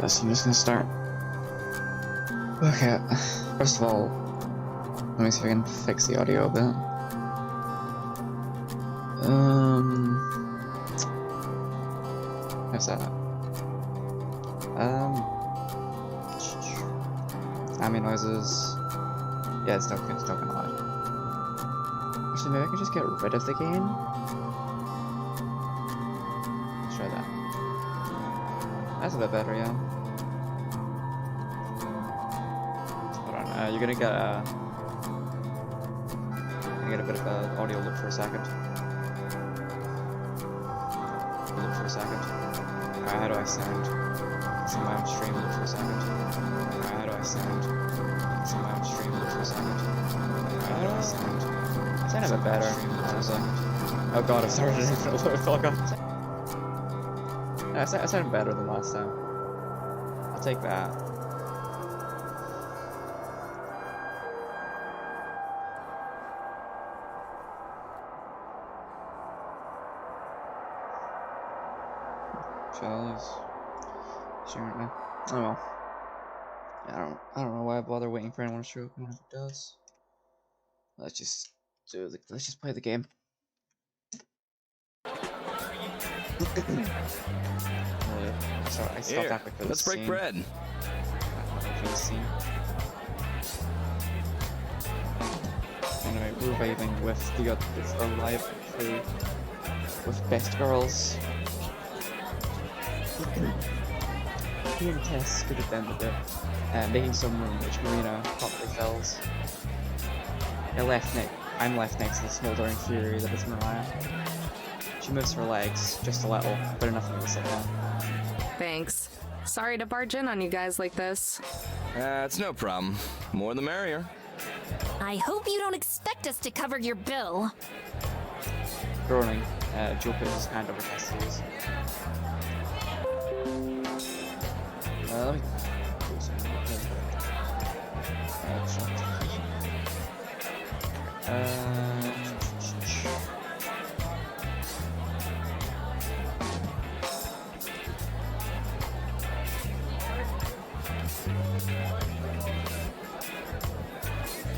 this. I'm just gonna start. Okay, first of all, let me see if I can fix the audio a bit. How's that? Ambient noises. Yeah, it's still gonna lie. Actually, maybe I can just get rid of the game. Let's try that. That's a bit better, yeah. Hold on, you're gonna get a bit of an audio loop for a second. Alright, how do I sound? It's in my own stream loop for a second. Alright, how do I sound? It's in my own stream loop for a second. Alright, how do I sound? Sound a bit better, honestly. Oh god, I've started an infinite loop, oh god. I sounded better than last time. I'll take that. Charles. Sure. Oh well. Yeah, I don't know why I bother waiting for anyone to show up when it does. Let's just play the game. Sorry, I stopped halfway for this. Let's break bread. For the scene. Anyway, we're vibing with the live crew with Best Girls. He and Tess could have been a bit, making some room which Marina promptly fills. I'm left next to the smouldering fury that is Mariah. She moves her legs just a little, but enough for me to sit down. Thanks. Sorry to barge in on you guys like this. It's no problem. More the merrier. I hope you don't expect us to cover your bill. Groaning, Joe puts his hand over Tess's. Let me...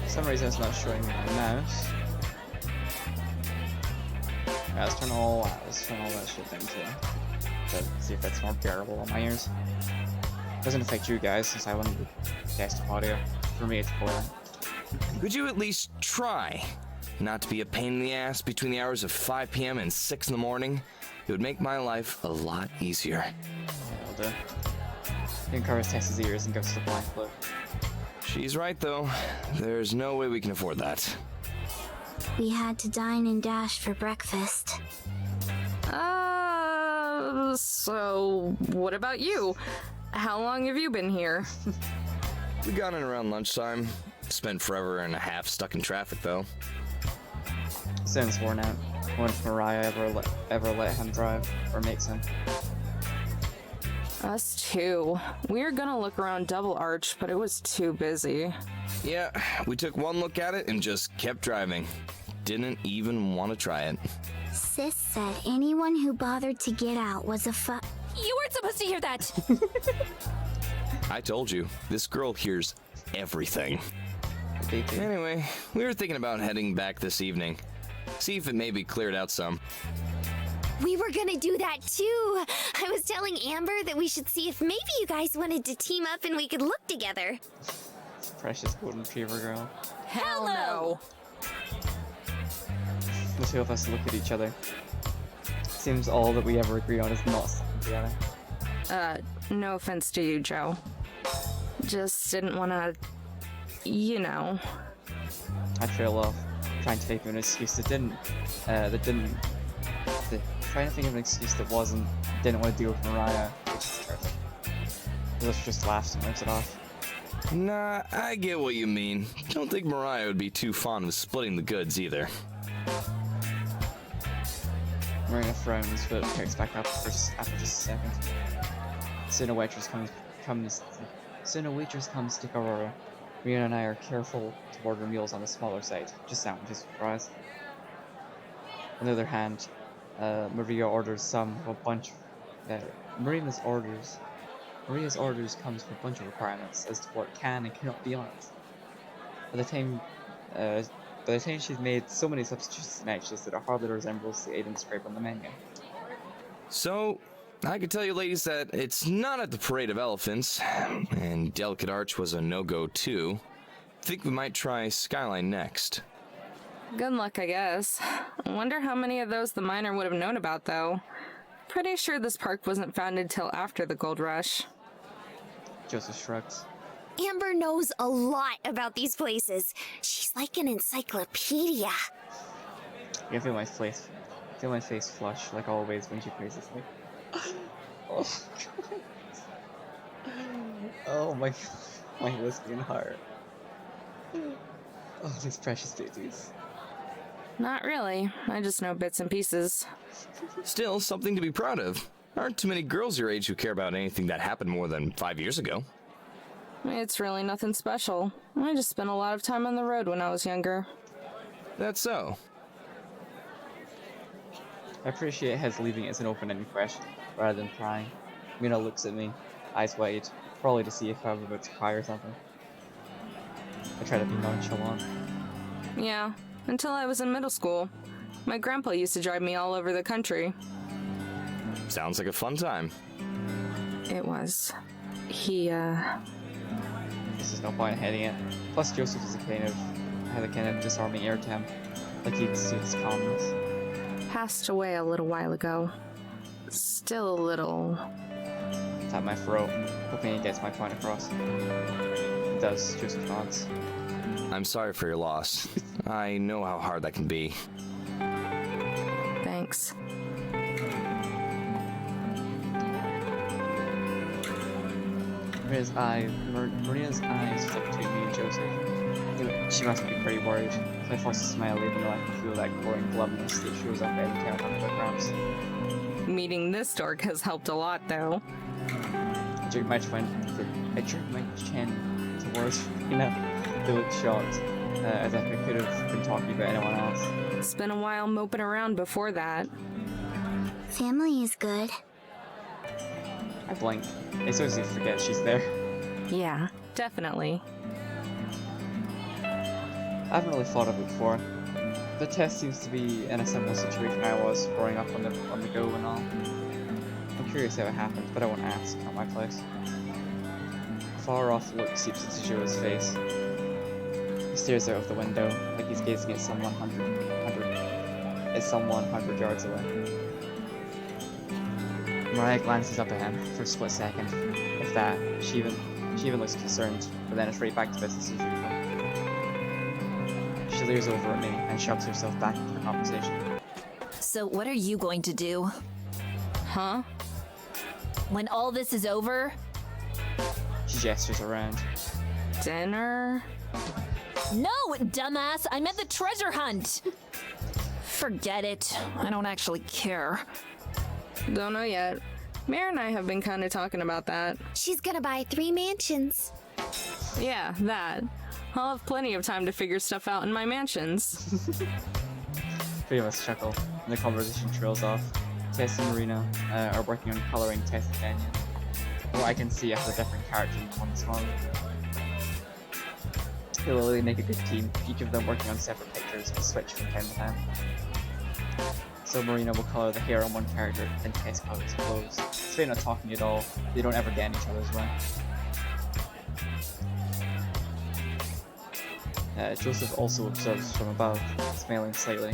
For some reason it's not showing me the mouse. Yeah, let's turn all that shit down too. To see if it's more bearable on my ears. Doesn't affect you guys since I wanted to test audio. For me, it's boring. Could you at least try not to be a pain in the ass between the hours of 5 p.m. and 6 in the morning? It would make my life a lot easier. Yeah, I'll do. He uncovers Tess's ears and goes to the blind look. She's right, though. There's no way we can afford that. We had to dine and dash for breakfast. So what about you? How long have you been here? We got in around lunchtime. Spent forever and a half stuck in traffic, though. Sounds worn out. I wonder if Mariah ever let him drive, or makes him. Us too. We were gonna look around Double Arch, but it was too busy. Yeah, we took one look at it and just kept driving. Didn't even want to try it. Sis said anyone who bothered to get out was a You weren't supposed to hear that! I told you, this girl hears everything. Anyway, we were thinking about heading back this evening. See if it maybe cleared out some. We were gonna do that too! I was telling Amber that we should see if maybe you guys wanted to team up and we could look together. Precious golden retriever girl. Hell no! The two of us look at each other. Seems all that we ever agree on is not sticking together. No offense to you, Joe. Just didn't wanna, you know. I trail off, trying to think of an excuse trying to think of an excuse that didn't want to deal with Mariah, which is perfect. Let's just laughs and rips it off. Nah, I get what you mean. Don't think Mariah would be too fond of splitting the goods either. Marina frowns, but picks back up after just a second. Soon a waitress comes to Aurora. Marina and I are careful to order meals on the smaller side, just sandwiches with fries. On the other hand, Marina's orders Maria's orders comes with a bunch of requirements as to what can and cannot be on it. By the time she's made so many substitutions and extras that it hardly resembles the item described on the menu. So, I can tell you ladies that it's not at the Parade of Elephants, and Delicate Arch was a no-go too. Think we might try Skyline next. Good luck, I guess. Wonder how many of those the miner would have known about, though. Pretty sure this park wasn't founded till after the gold rush. Joseph shrugs. Amber knows a lot about these places. She's like an encyclopedia. I can feel my face flush like always when she praises me. Oh, oh my lesbian heart. Oh, these precious babies. Not really. I just know bits and pieces. Still, something to be proud of. Aren't too many girls your age who care about anything that happened more than 5 years ago. It's really nothing special. I just spent a lot of time on the road when I was younger. That's so. I appreciate his leaving it as an open-ended question, rather than prying. Mina looks at me, eyes wide, probably to see if I'm about to cry or something. I try to be nonchalant. Yeah, until I was in middle school. My grandpa used to drive me all over the country. Sounds like a fun time. It was. There's no point in heading it. Plus, Joseph is had a kind of disarming air to him, like he exudes calmness. Passed away a little while ago. Still a little. Tap my throat, hoping he gets my point across. It does. Joseph nods. I'm sorry for your loss. I know how hard that can be. Thanks. Maria's eyes flick between me and Joseph. She must be pretty worried. I force a smile even though I can feel that glowing glumness that shows up every time I talk about Gramps. Meeting this dork has helped a lot, though. I jerk my chin towards Rena, who looked shocked, as if I could have been talking about anyone else. It's been a while moping around before that. Family is good. I blink. I seriously forget she's there. Yeah, definitely. I haven't really thought of it before. The test seems to be in a similar situation I was growing up on the go and all. I'm curious how it happened, but I won't ask at my place. A far off look seeps into Joe's face. He stares out of the window like he's gazing at someone 100 yards away. Mariah glances up at him for a split second. If that, she even looks concerned, but then it's right back to business as usual. She leers over at me and shoves herself back into the conversation. So what are you going to do? Huh? When all this is over? She gestures around. Dinner? No, dumbass! I meant the treasure hunt! Forget it. I don't actually care. Don't know yet. Mare and I have been kind of talking about that. She's gonna buy 3 mansions. Yeah, that. I'll have plenty of time to figure stuff out in my mansions. Three of us chuckle, and the conversation trails off. Tess and Marina are working on colouring Tess and Canyon. From what I can see, I have a different character on this one. They'll really make a good team, each of them working on separate pictures and switch from time to time. So Marina will colour the hair on one character, and Tess colours clothes. Despite not talking at all, they don't ever get in each other's way. Joseph also observes from above, smiling slightly.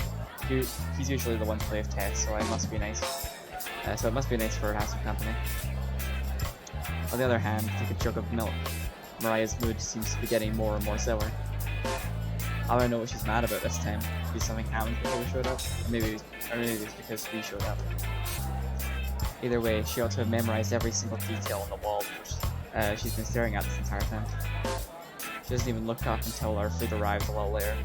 He's usually the one to play with Tess, so it must be nice. So it must be nice for her to have some company. On the other hand, take a jug of milk. Mariah's mood seems to be getting more and more sour. I don't know what she's mad about this time. Maybe something happened before we showed up, or maybe it's because we showed up. Either way, she ought to have memorized every single detail on the wall, which she's been staring at this entire time. She doesn't even look up until our food arrives a little later.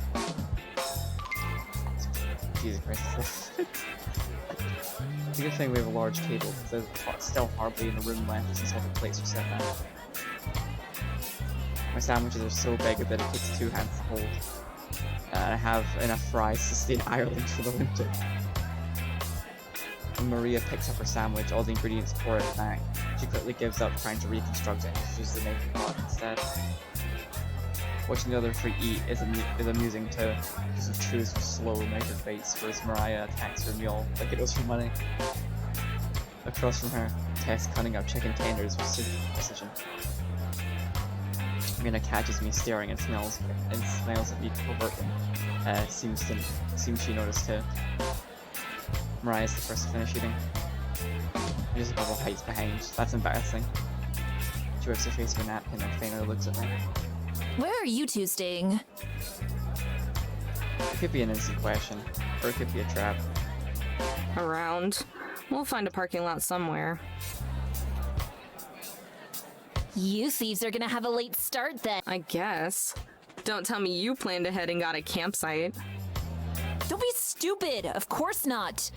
Jesus Christ. It's a good thing we have a large table, because there's still hardly in the room left since all the plates are set down. My sandwiches are so big that it takes 2 hands to hold. And I have enough fries to stay in Ireland for the winter. When Maria picks up her sandwich, all the ingredients pour out back. She quickly gives up trying to reconstruct it and chooses the making pot instead. Watching the other three eat is amusing too. Joseph chews with slow, measured bites, whereas Mariah attacks her meal like it was her money. Across from her, Tess cutting up chicken tenders with super precision. Mina catches me staring and smiles at me covertly. Seems she noticed too. Mariah's the first to finish eating. Isabella hides behind. That's embarrassing. She wipes her face with a napkin and finally looks at me. Where are you two staying? It could be an innocent question, or it could be a trap. Around. We'll find a parking lot somewhere. You thieves are gonna have a late start then. I guess. Don't tell me you planned ahead and got a campsite. Don't be stupid. Of course not.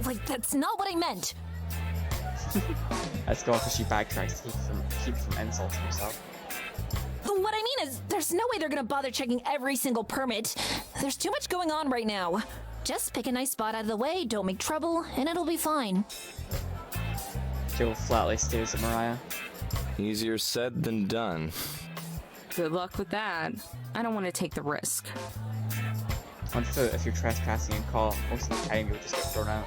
Like, that's not what I meant. Let's go after she backtracks to keep from insulting herself. What I mean is, there's no way they're gonna bother checking every single permit. There's too much going on right now. Just pick a nice spot out of the way, don't make trouble, and it'll be fine. Joe flatly stares at Mariah. Easier said than done. Good luck with that. I don't want to take the risk. On foot, if you're trespassing and caught, most of the time you'll just get thrown out.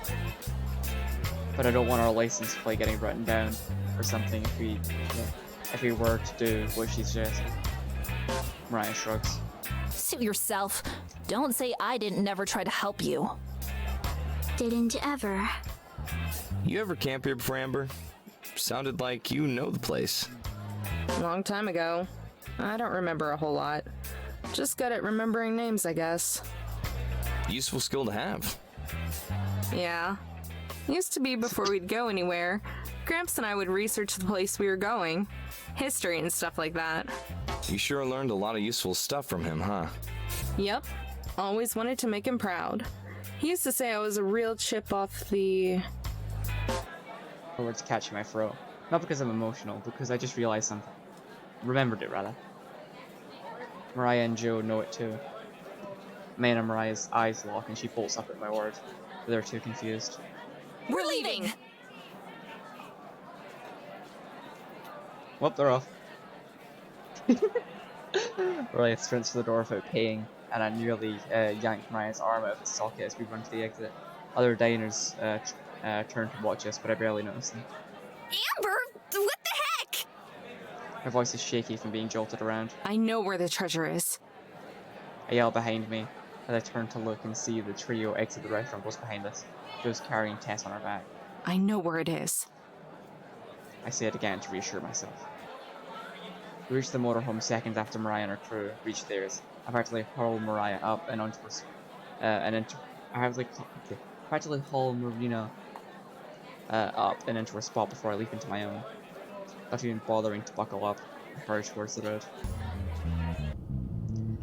But I don't want our license plate getting written down or something if we were to do what she suggested. Mariah shrugs. Suit yourself. Don't say I didn't never try to help you. Didn't ever. You ever camp here before, Amber? Sounded like you know the place. Long time ago. I don't remember a whole lot. Just good at remembering names, I guess. Useful skill to have. Yeah. Used to be before we'd go anywhere. Gramps and I would research the place we were going. History and stuff like that. You sure learned a lot of useful stuff from him, huh? Yep. Always wanted to make him proud. He used to say I was a real chip off the... Her words catching my throat. Not because I'm emotional, because I just realized something. Remembered it, rather. Mariah and Joe know it too. Mine and Mariah's eyes lock and she bolts up at my word. But they're too confused. We're leaving! Whoop, they're off. Mariah sprints to the door without paying, and I nearly yanked Mariah's arm out of its socket as we run to the exit. Other diners turn to watch us, but I barely notice them. Amber, what the heck? Her voice is shaky from being jolted around. I know where the treasure is. I yell behind me as I turn to look and see the trio exit the restaurant just behind us. Joe's carrying Tess on her back. I know where it is. I say it again to reassure myself. We reach the motorhome seconds after Mariah and her crew reach theirs. I practically haul Mariah up and onto her practically haul Marina up and into her spot before I leap into my own. Not even bothering to buckle up, I hurry towards the road.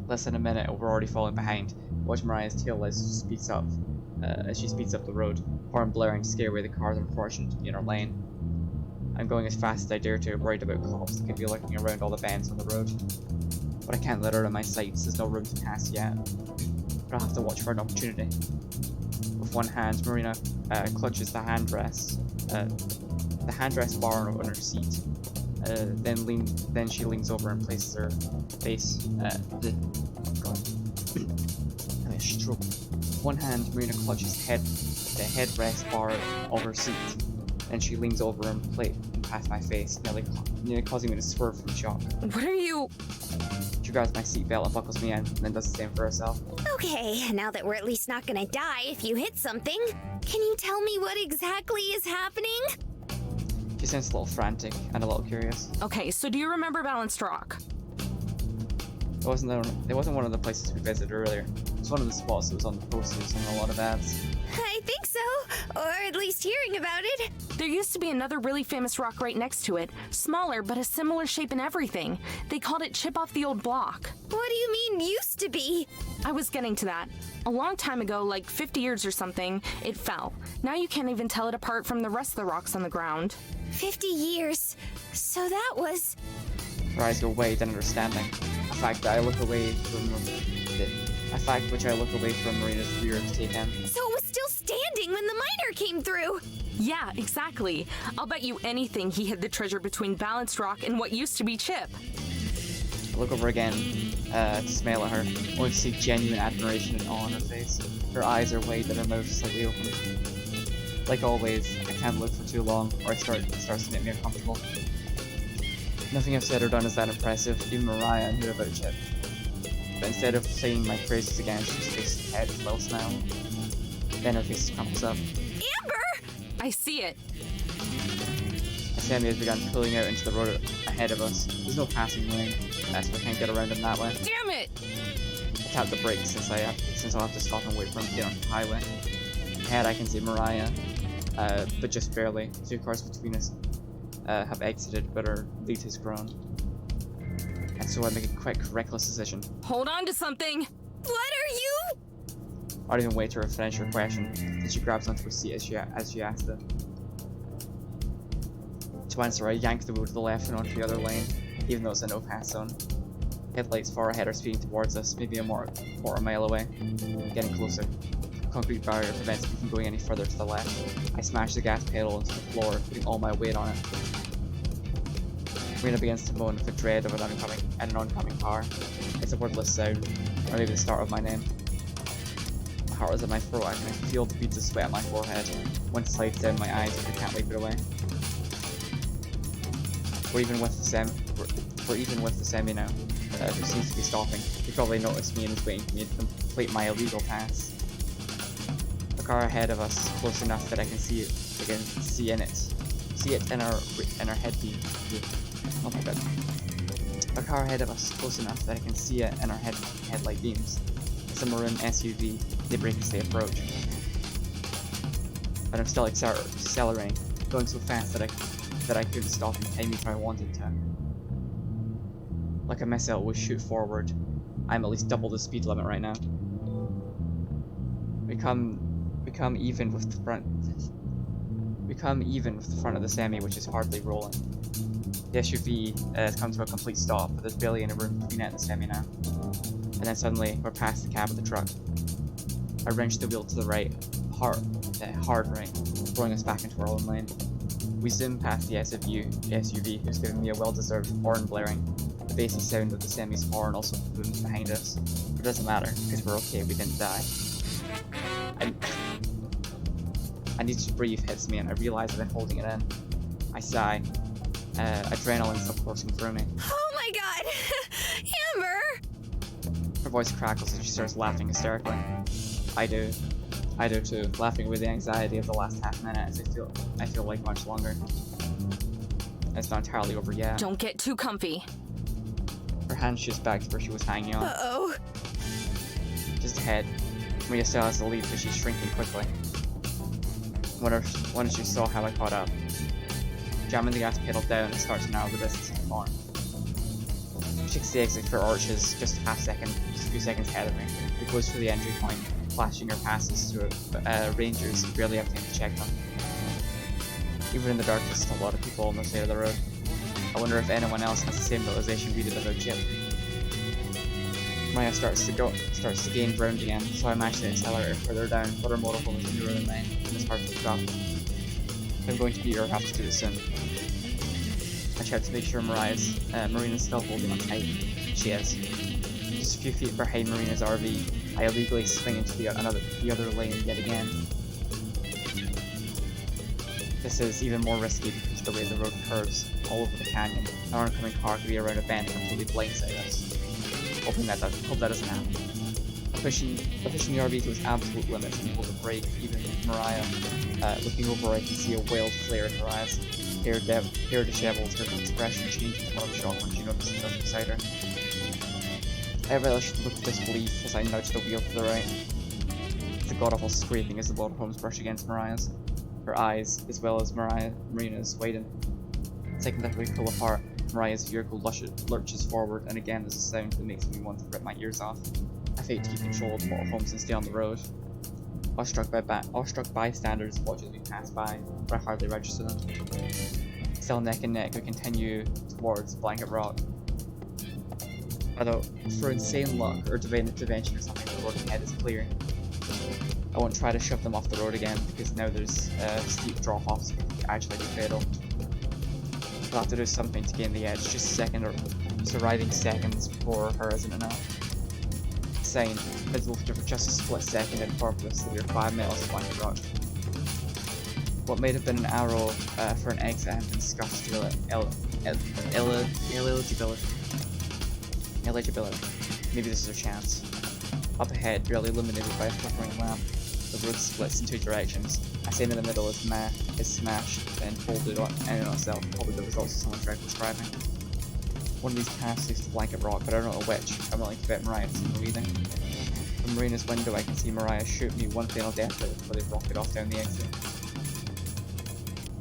Less than a minute, and we're already falling behind. Watch Mariah's tail as she speeds up the road, horn blaring to scare away the cars unfortunate to be in our lane. I'm going as fast as I dare to, worried about cops that could be looking around all the bends on the road. But I can't let her out of my sights, there's no room to pass yet. But I'll have to watch for an opportunity. With one hand, Marina clutches the handrest bar on her seat. Then she leans over and places her face. Stroke. One hand, Marina clutches the headrest bar of her seat. Then she leans over and past my face, nearly causing me to swerve from shock. What are you... She grabs my seatbelt and buckles me in, and then does the same for herself. Okay, now that we're at least not gonna die if you hit something, can you tell me what exactly is happening? She seems a little frantic and a little curious. Okay, so do you remember Balanced Rock? It wasn't one of the places we visited earlier. It's one of the spots that was on the posters and a lot of ads. I think so, or at least hearing about it. There used to be another really famous rock right next to it. Smaller, but a similar shape and everything. They called it Chip Off the Old Block. What do you mean, used to be? I was getting to that. A long time ago, like 50 years or something, it fell. Now you can't even tell it apart from the rest of the rocks on the ground. 50 years. So that was... Her eyes go wide in understanding. A fact which I look away from Marina's rear to take in. So it was still standing! panicking when the miner came through. Yeah, exactly. I'll bet you anything he hid the treasure between Balanced Rock and what used to be Chip. I look over again to smile at her, only to see genuine admiration and awe on her face. Her eyes are wide and her mouth slightly open. Like always, I can't look for too long, or it starts to make me uncomfortable. Nothing I've said or done is that impressive. Even Mariah knew about Chip. But instead of saying my praises again, she just shakes her head with a little smile. Then her face crumples up. Amber! I see it. Sammy has begun pulling out into the road ahead of us. There's no passing lane, so we can't get around him that way. Damn it! I tap the brakes since I'll have to stop and wait for him to get on the highway. Ahead I can see Mariah, but just barely. The two cars between us have exited, but our lead has grown. And so I make a quick, reckless decision. Hold on to something! What are you? I don't even wait to finish her question, then she grabs onto her seat as she asked it. To answer, I yank the wheel to the left and onto the other lane, even though it's a no-pass zone. Headlights far ahead are speeding towards us, maybe a quarter mile away. Getting closer. A concrete barrier prevents me from going any further to the left. I smash the gas pedal into the floor, putting all my weight on it. Marina begins to moan with dread of an oncoming car. It's a wordless sound, or maybe the start of my name. My heart is in my throat, I can feel the beads of sweat on my forehead. One slides down my eyes, but I can't wipe it away. We're even with the semi now, who seems to be stopping. He probably noticed me and is waiting for me to complete my illegal pass. The car ahead of us, close enough that I can see it in our head beam. Oh my god. A car ahead of us, close enough that I can see it in our headlight beams. It's a maroon SUV. They brake as they approach. But I'm still accelerating, going so fast that I couldn't stop in time if I wanted to. Like a missile would shoot forward. I'm at least double the speed limit right now. We come even with the front. We come even with the front of the semi, which is hardly rolling. The SUV has come to a complete stop, but there's barely any room between it and the semi now. And then suddenly, we're past the cab of the truck. I wrench the wheel to the right, hard right, throwing us back into our own lane. We zoom past the SUV, who's giving me a well-deserved horn blaring. The bassy sound of the semi's horn also booms behind us. But it doesn't matter, because we're okay, we didn't die. I need to breathe hits me and I realize I've been holding it in. I sigh. Adrenaline still coursing through me. Oh my god! Amber! Her voice crackles and she starts laughing hysterically. I do too, laughing with the anxiety of the last half minute as I feel like much longer. It's not entirely over yet. Don't get too comfy. Her hand shoots back to where she was hanging on. Uh-oh. Just ahead. Maria still has the lead, but she's shrinking quickly. When she saw how I caught up. Jamming the gas pedal down, it starts to narrow the distance even more. She takes the exit for Arches just a few seconds ahead of me. We close to the entry point, flashing her passes to rangers who barely have time to check them. Even in the dark, there's still a lot of people on the side of the road. I wonder if anyone else has the same realization we did about Chip. Maya starts to gain ground again, so I manage to accelerate her further down, but her motorhome is nearer than mine, and it's hard to keep up. If I'm going to beat her, I have to do it soon. I check to make sure Marina's still holding on tight. She is. Just a few feet behind Marina's RV, I illegally swing into the other lane yet again. This is even more risky because of the way the road curves all over the canyon. An oncoming car could be around a bend and completely blindside us. Hope that doesn't happen. Pushing the RV to its absolute limits and pull the brake, even Mariah. Looking over, I can see a wild flare in her eyes. Hair disheveled, her expression changing to of shock when she notices us beside her. I relished the look of disbelief as I nudged the wheel to the right. The god-awful scraping as the motorhomes brush against Mariah's. Her eyes, as well as Marina's, widen. The second that we pull apart, Mariah's vehicle lurches forward, and again there's a sound that makes me want to rip my ears off. I fight to keep control of the motorhomes and stay on the road. Awestruck bystanders watch as we pass by, but I hardly register them. Still neck and neck, we continue towards Blanket Rock. Although, for insane luck or divine intervention or something, the road ahead is clear. I won't try to shove them off the road again, because now there's steep drop-offs that actually be fatal. I'll have to do something to gain the edge, just a second or surviving seconds before her isn't enough. Sign, visible for just a split second in purpose that you're 5 miles of blank rock. What may have been an arrow for an exit has been scuffed to illegibility. Maybe this is a chance. Up ahead, barely illuminated by a flickering lamp, the road splits in 2 directions. A sign in the middle is smashed and folded in on itself, probably the result of someone reckless driving. One of these paths leads to Blanket Rock, but I don't know which. I'm willing to bet Mariah doesn't know either. From Marina's window, I can see Mariah shoot me one final death before they rocket off down the exit.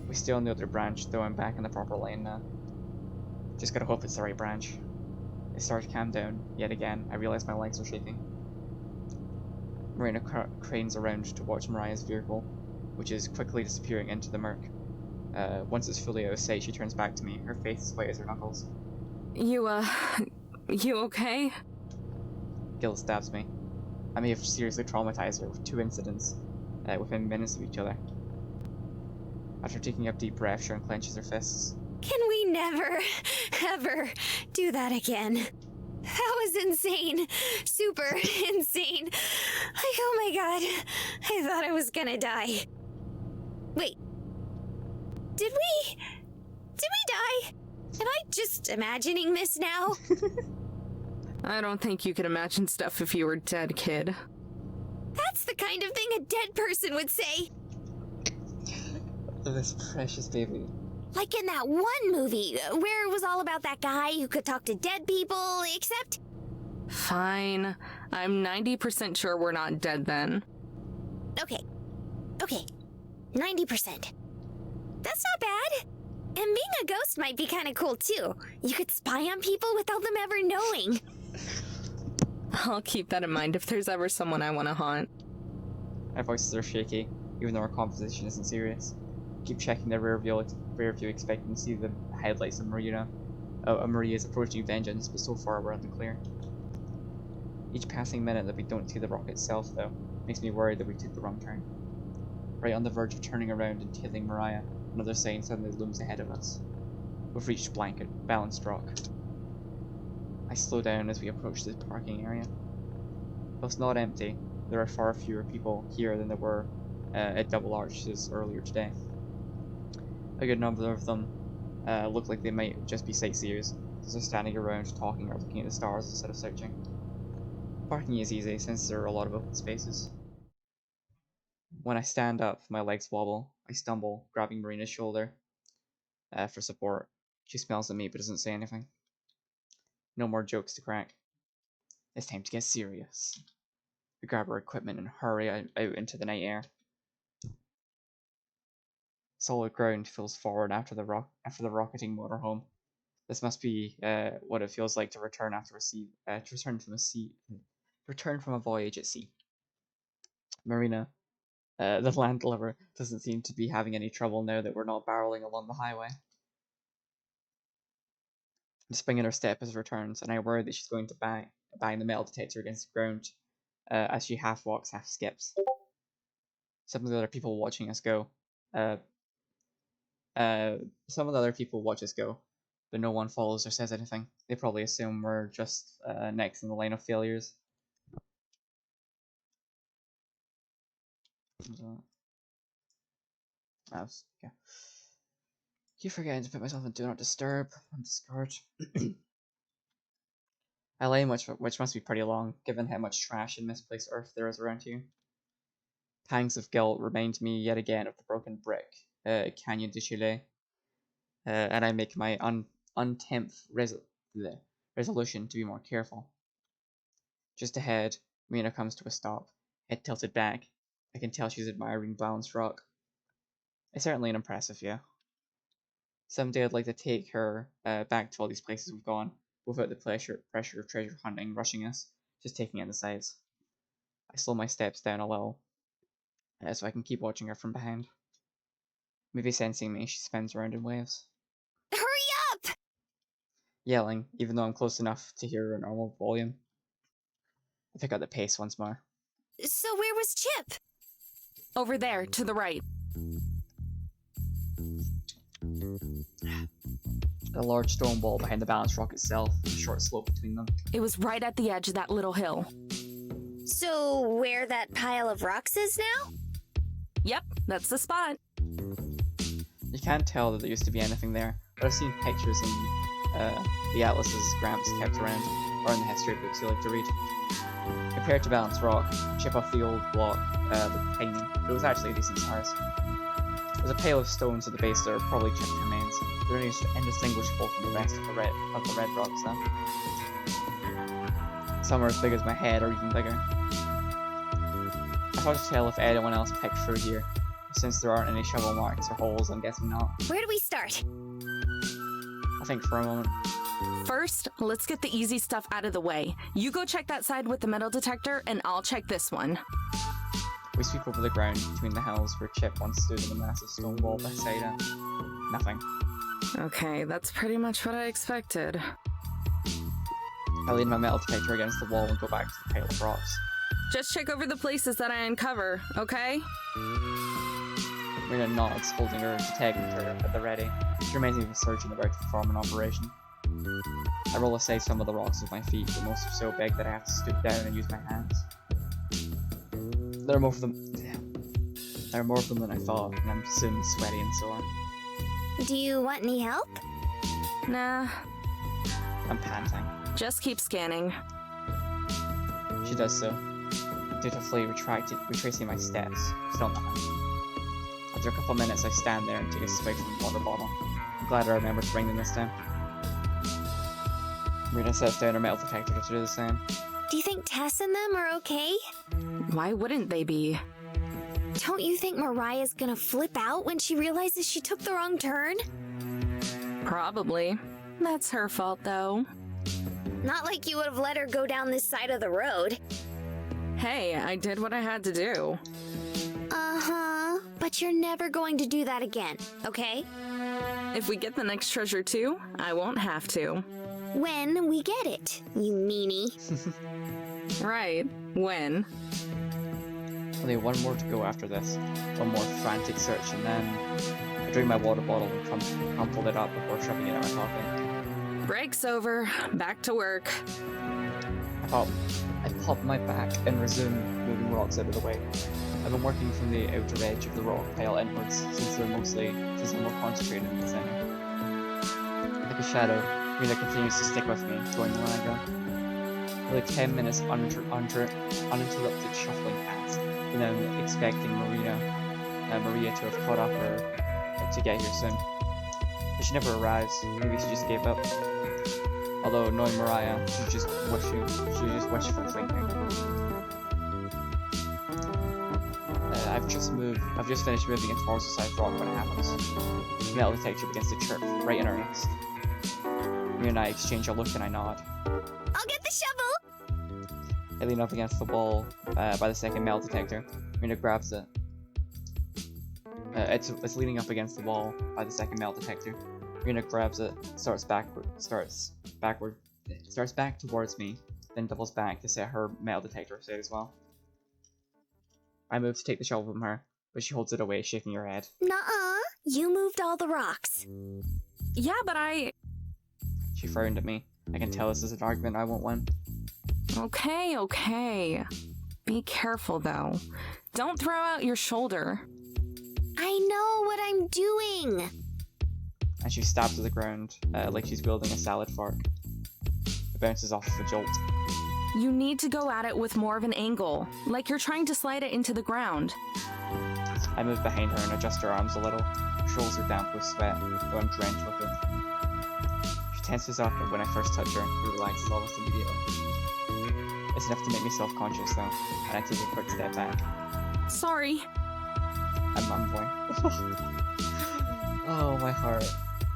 We stay on the other branch, though I'm back in the proper lane now. Just gotta hope it's the right branch. I start to calm down, yet again, I realize my legs are shaking. Marina cranes around to watch Mariah's vehicle, which is quickly disappearing into the murk. Once it's fully out of sight, she turns back to me, her face as white as her knuckles. You okay? Gil stabs me. I may have seriously traumatized her with 2 incidents within minutes of each other. After taking a deep breath, she unclenches her fists. Can we never, ever do that again? That was insane. Super insane. Like, oh my god. I thought I was gonna die. Wait. Did we die? Am I just imagining this now? I don't think you could imagine stuff if you were dead, kid. That's the kind of thing a dead person would say. This precious baby. Like in that one movie, where it was all about that guy who could talk to dead people, except... Fine. I'm 90% sure we're not dead then. Okay. 90%. That's not bad. And being a ghost might be kind of cool too. You could spy on people without them ever knowing. I'll keep that in mind if there's ever someone I want to haunt. Our voices are shaky, even though our conversation isn't serious. Keep checking the rear view, expecting to see the headlights of Marina. Maria's approaching vengeance, but so far we're in the clear. Each passing minute that we don't see the rock itself, though, makes me worried that we took the wrong turn. Right on the verge of turning around and killing Mariah, another sign suddenly looms ahead of us. We've reached Balanced Rock. I slow down as we approach the parking area. Though it's not empty, there are far fewer people here than there were at Double Arches earlier today. A good number of them look like they might just be sightseers, because they're standing around talking or looking at the stars instead of searching. Parking is easy since there are a lot of open spaces. When I stand up, my legs wobble. I stumble, grabbing Marina's shoulder for support. She smiles at me but doesn't say anything. No more jokes to crack. It's time to get serious. We grab our equipment and hurry out into the night air. Solid ground feels forward after the rocketing motorhome. This must be what it feels like to return return from a voyage at sea. Marina, the landlubber, doesn't seem to be having any trouble now that we're not barreling along the highway. The spring in her step has returned, and I worry that she's going to bang the metal detector against the ground as she half walks, half skips. Some of the other people watching us go. Some of the other people watch us go, but no one follows or says anything. They probably assume we're just next in the line of failures. Yeah. Keep forgetting to put myself in Do Not Disturb on Discord. A lane which must be pretty long, given how much trash and misplaced earth there is around here. Pangs of guilt remind me yet again of the broken brick, Canyon de Chile, and I make my untenth resolution to be more careful. Just ahead, Marina comes to a stop, head tilted back. I can tell she's admiring Balanced Rock. It's certainly an impressive view. Someday I'd like to take her back to all these places we've gone, without the pressure of treasure hunting rushing us, just taking in the sights. I slow my steps down a little, so I can keep watching her from behind. Maybe sensing me, she spins around in waves. Hurry up! Yelling, even though I'm close enough to hear her normal volume. I pick up the pace once more. So where was Chip? Over there, to the right. A large stone wall behind the balance rock itself, a short slope between them. It was right at the edge of that little hill. So, where that pile of rocks is now? Yep, that's the spot. You can't tell that there used to be anything there, but I've seen pictures in the atlases Gramps kept around, or in the history books you like to read. Compared to Balance Rock, chip off the old block looked tiny, but it was actually a decent size. There's a pile of stones at the base that are probably chipped remains. They're indistinguishable from the rest of the red rocks though. Some are as big as my head or even bigger. I can't tell if anyone else picked through here. Since there aren't any shovel marks or holes, I'm guessing not. Where do we start? I think for a moment. First, let's get the easy stuff out of the way. You go check that side with the metal detector, and I'll check this one. We sweep over the ground between the hills where Chip once stood in a massive stone wall beside it. Nothing. Okay, that's pretty much what I expected. I lean my metal detector against the wall and go back to the pile of rocks. Just check over the places that I uncover, okay? Marina nods, holding her detector at the ready. She reminds me of a surgeon about to perform an operation. I roll aside some of the rocks with my feet, but most are so big that I have to stoop down and use my hands. There are more of them than I thought, and I'm soon sweaty and sore. Do you want any help? Nah, I'm panting. just keep scanning. She does so, dutifully retracing my steps. Still nothing. After a couple minutes, I stand there and take a swig from the water bottle. I'm glad I remembered to bring them this time. Marina sets down her metal detector to do the same. Do you think Tess and them are okay? Why wouldn't they be? Don't you think Mariah's gonna flip out when she realizes she took the wrong turn? Probably. That's her fault, though. Not like you would have let her go down this side of the road. Hey, I did what I had to do. Uh-huh. But you're never going to do that again, okay? If we get the next treasure too, I won't have to. When we get it, you meanie. Right. When? Only one more to go after this. One more frantic search, and then I drink my water bottle and crumpled it up before shoving it in my pocket. Break's over. Back to work. I pop my back and resume moving rocks out of the way. I've been working from the outer edge of the rock pile inwards since they're more concentrated in the center. Like a shadow, Marina continues to stick with me, going where I go. For like 10 minutes uninterrupted shuffling past, and I'm expecting Maria to have caught up or to get here soon. But she never arrives. Maybe she just gave up. Although knowing Mariah, she just wishful thinking. I've just finished moving it towards the side rock when it happens. The metal detector begins to chirp, right in earnest. Maria and I exchange a look and I nod. I'll get the shovel! I lean up against the wall by the second metal detector. Marina grabs it. It's leaning up against the wall by the second metal detector. Marina grabs it, starts back towards me, then doubles back to set her metal detector aside as well. I move to take the shovel from her, but she holds it away, shaking her head. Nuh-uh. You moved all the rocks. Yeah, but She frowned at me. I can tell this is an argument I won't win. Okay. Be careful, though. Don't throw out your shoulder. I know what I'm doing. And she stabs to the ground, like she's wielding a salad fork. It bounces off with a jolt. You need to go at it with more of an angle, like you're trying to slide it into the ground. I move behind her and adjust her arms a little. Her shoulders are damp with sweat, though I'm drenched with it. She tenses up when I first touch her, but relaxes almost immediately. It's enough to make me self-conscious though, and I take a quick step back. Sorry. I'm mumbling. Oh, my heart.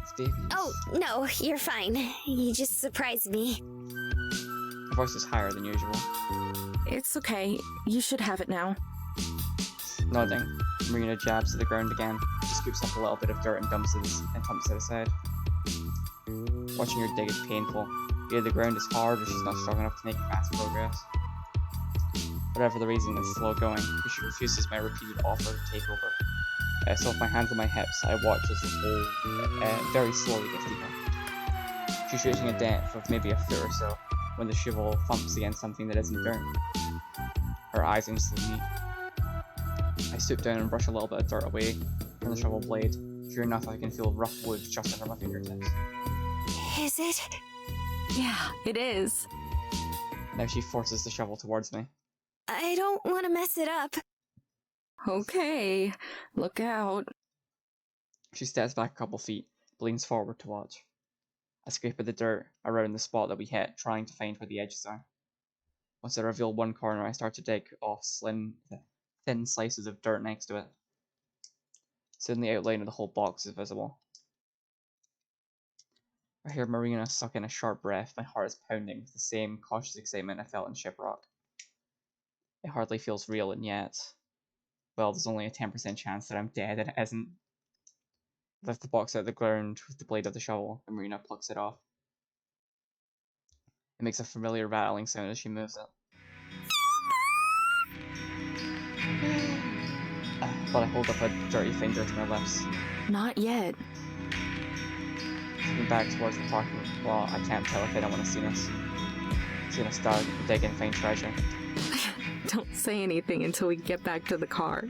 It's babies. Oh, no, you're fine. You just surprised me. Her voice is higher than usual. It's okay. You should have it now. Nodding, Marina jabs to the ground again. She scoops up a little bit of dirt and dumps it aside. Watching her dig is painful. Either the ground is hard or she's not strong enough to make fast progress. Whatever the reason, it's slow going, but she refuses my repeated offer to take over. So with my hands on my hips, I watch as the hole very slowly gets deeper. She's reaching a depth of maybe a foot or so when the shovel thumps against something that isn't dirt. Her eyes instantly meet. I stoop down and brush a little bit of dirt away from the shovel blade. Sure enough, I can feel rough wood just under my fingertips. Is it? Yeah, it is. Now she forces the shovel towards me. I don't want to mess it up. Okay, look out. She steps back a couple feet, leans forward to watch. I scrape at the dirt around the spot that we hit, trying to find where the edges are. Once I reveal one corner, I start to dig off thin slices of dirt next to it. Soon the outline of the whole box is visible. I hear Marina suck in a sharp breath. My heart is pounding with the same cautious excitement I felt in Shiprock. It hardly feels real, and yet, well, there's only a 10% chance that I'm dead, and it isn't. I lift the box out of the ground with the blade of the shovel, and Marina plucks it off. It makes a familiar rattling sound as she moves it. But I hold up a dirty finger to my lips. Not yet. Looking back towards the parking lot, I can't tell if anyone has seen us. Seen us dig and find treasure. Don't say anything until we get back to the car.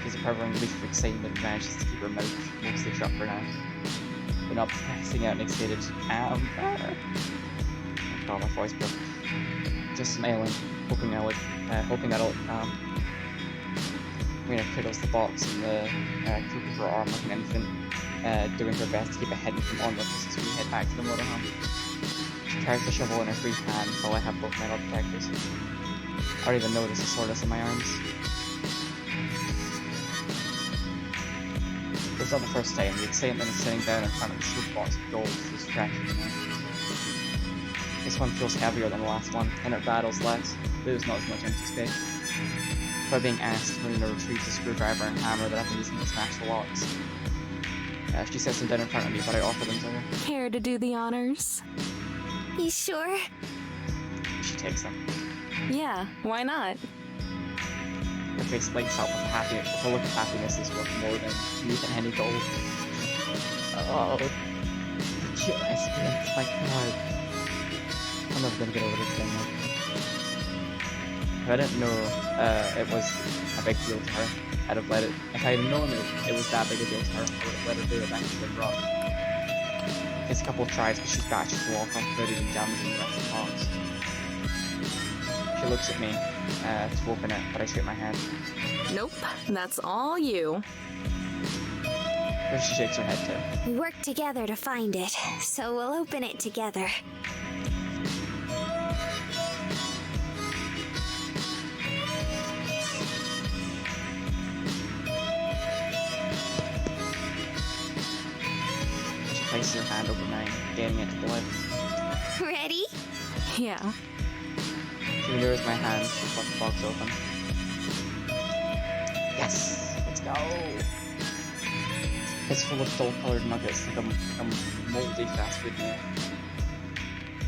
She's a quivering leaf of excitement and manages to keep her mouth mostly shut for now. But not pressing out an excited oh god, my voice broke. Just smiling, hoping that it'll Marina cradles the box in the crook of her arm like an infant, doing her best to keep it hidden from onlookers as we head back to the motorhome. She carries the shovel in her free hand while I have both metal detectors. I don't even notice the soreness in my arms. It's not the first time. The excitement of sitting down in front of the silver box of gold is fresh in me. This one feels heavier than the last one, and it rattles less, but there's not as much empty space. By being asked, Marina retrieves the screwdriver and hammer that I've been using to smash the locks. She sets them down in front of me, but I offer them to her. Care to do the honors? You sure? She takes them. Yeah, why not? Her face lights up with a look of happiness is worth more than any gold. Oh, the cuteness again. My god. I'm never gonna get over this thing now. If I didn't know it was a big deal to her, I'd have let it. If I had known it was that big a deal to her, I would have let her do it back to the rock. It's a couple of tries, but she's back to walk off without even damaging the rest of the box. She looks at me to open it, but I shake my head. Nope, that's all you. Then she shakes her head too. We worked together to find it, so we'll open it together. She places her hand over mine, getting it to blood. Ready? Yeah. She lures my hand to flip the box open. Yes! Let's go! It's full of dull-coloured nuggets like a mouldy fast food meal.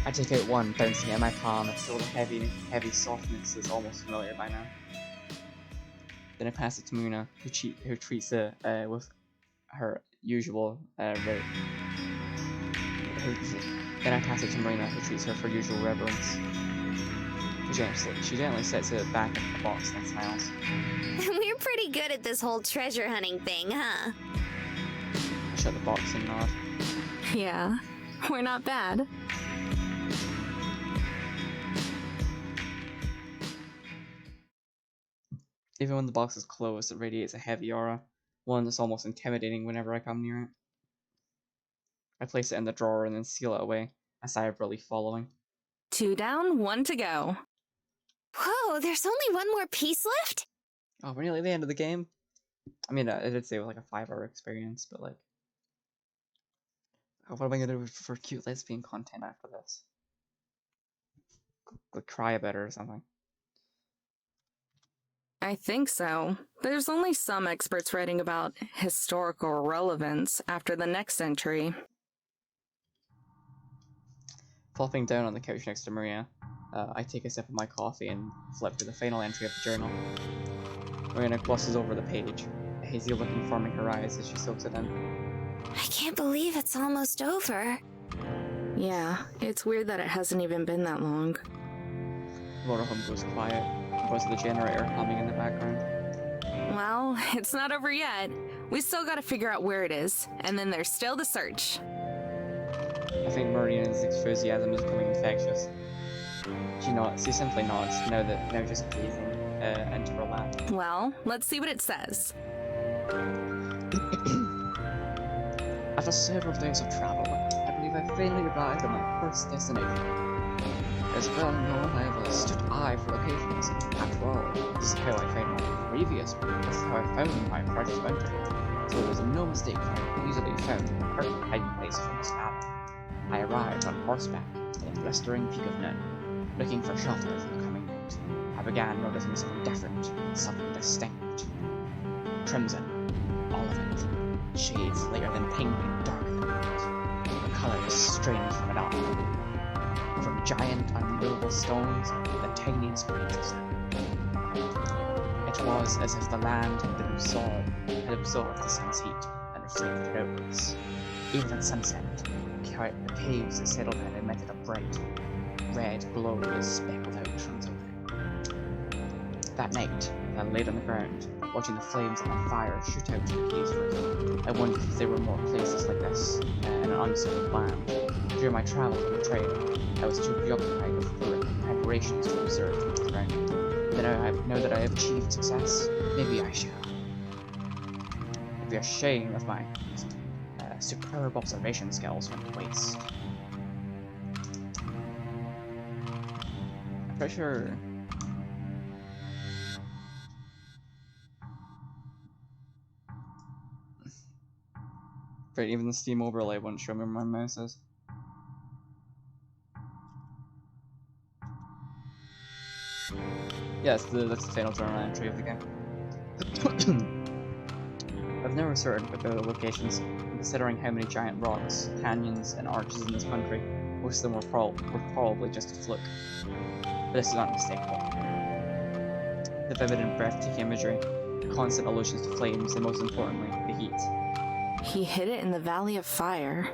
I take out one, bouncing it in my palm. I feel the heavy softness is almost familiar by now. Then I pass it to Muna, who treats it with her usual Then I pass it to Marina, who treats her for usual reverence. She gently sets it back into the box and smiles. We're pretty good at this whole treasure hunting thing, huh? I shut the box and nod. Yeah, we're not bad. Even when the box is closed, it radiates a heavy aura, one that's almost intimidating whenever I come near it. I place it in the drawer and then seal it away, a sigh of relief following. 2 down, 1 to go. Whoa, there's only one more piece left? Oh, we're nearly at the end of the game? I mean, I did say it was like a 5-hour experience, but like... what am I gonna do for cute lesbian content after this? Like, cry about it or something. I think so. There's only some experts writing about historical relevance after the next century. Flopping down on the couch next to Maria, I take a sip of my coffee and flip to the final entry of the journal. Marina glosses over the page, a hazy look informing her eyes as she soaks it in. I can't believe it's almost over. Yeah, it's weird that it hasn't even been that long. The motorhome goes quiet, because of the generator humming in the background. Well, it's not over yet. We still gotta figure out where it is, and then there's still the search. I think Marina's enthusiasm is becoming infectious. She simply nods, now just gazing into her lap. Well, let's see what it says. After several days of travel, I believe I finally arrived at my first destination. As well known, I have a strict eye for locations. After all, this is how I found my previous route. This is how I found my project adventure. So it was no mistake that I easily found the perfect hiding place for this map. I arrived on horseback at the blistering peak of Nun, looking for shelter from the coming night. I began noticing something different, something distinct. Crimson, all of it. Shades lighter than pink and darker than white. The colors strange from it all. From giant, unmovable stones to the tiniest grains of sand. It was as if the land had absorbed the sun's heat and reflected it outwards. Even at sunset, the caves that settled in emitted a bright, red glow as speckled out from within. That night, I laid on the ground, watching the flames of my fire shoot out from the cave's roof. I wondered if there were more places like this in an unsettled land. During my travels on the trail, I was too preoccupied with preparations to observe the ground. But now that I have achieved success, maybe I shall. I'd be ashamed of my superb observation skills went to waste. I'm pretty sure. But even the Steam overlay won't show me where my mouse is. Yes, that's the final journal entry of the game. I've never certain about the locations, considering how many giant rocks, canyons, and arches in this country. Most of them were probably just a fluke. But this is unmistakable. The vivid and breathtaking imagery, the constant allusions to flames, and most importantly, the heat. He hid it in the Valley of Fire.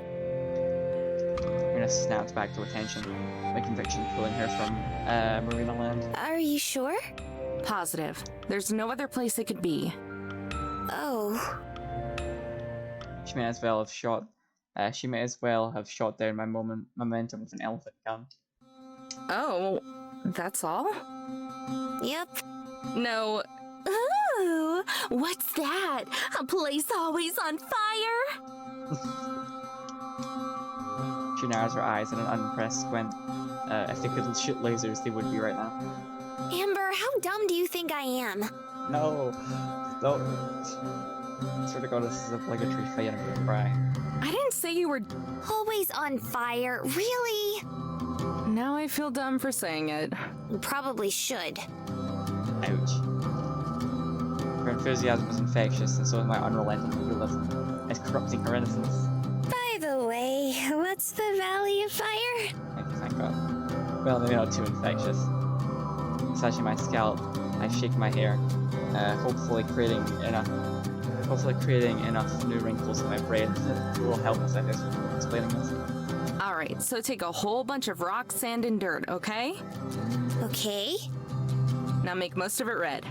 Marina snaps back to attention, my conviction pulling her from Marina Land. Are you sure? Positive. There's no other place it could be. Oh. She may as well have shot down my momentum with an elephant gun. Oh, that's all? Yep. No. Ooh, what's that? A place always on fire? She narrows her eyes in an unimpressed squint. If they could shoot lasers, they would be right now. Amber, how dumb do you think I am? No. I swear to God, this is a obligatory fight. I'm gonna cry. I didn't say you were. Always on fire, really? Now I feel dumb for saying it. You probably should. Ouch. Her enthusiasm is infectious, and so is my unrelenting realism. It's corrupting her innocence. By the way, what's the Valley of Fire? Thank God. Well, maybe not too infectious. Massaging my scalp, I shake my hair, hopefully creating enough new wrinkles in my brain that will help us at this explaining this. Alright, so take a whole bunch of rock, sand, and dirt, okay? Okay. Now make most of it red.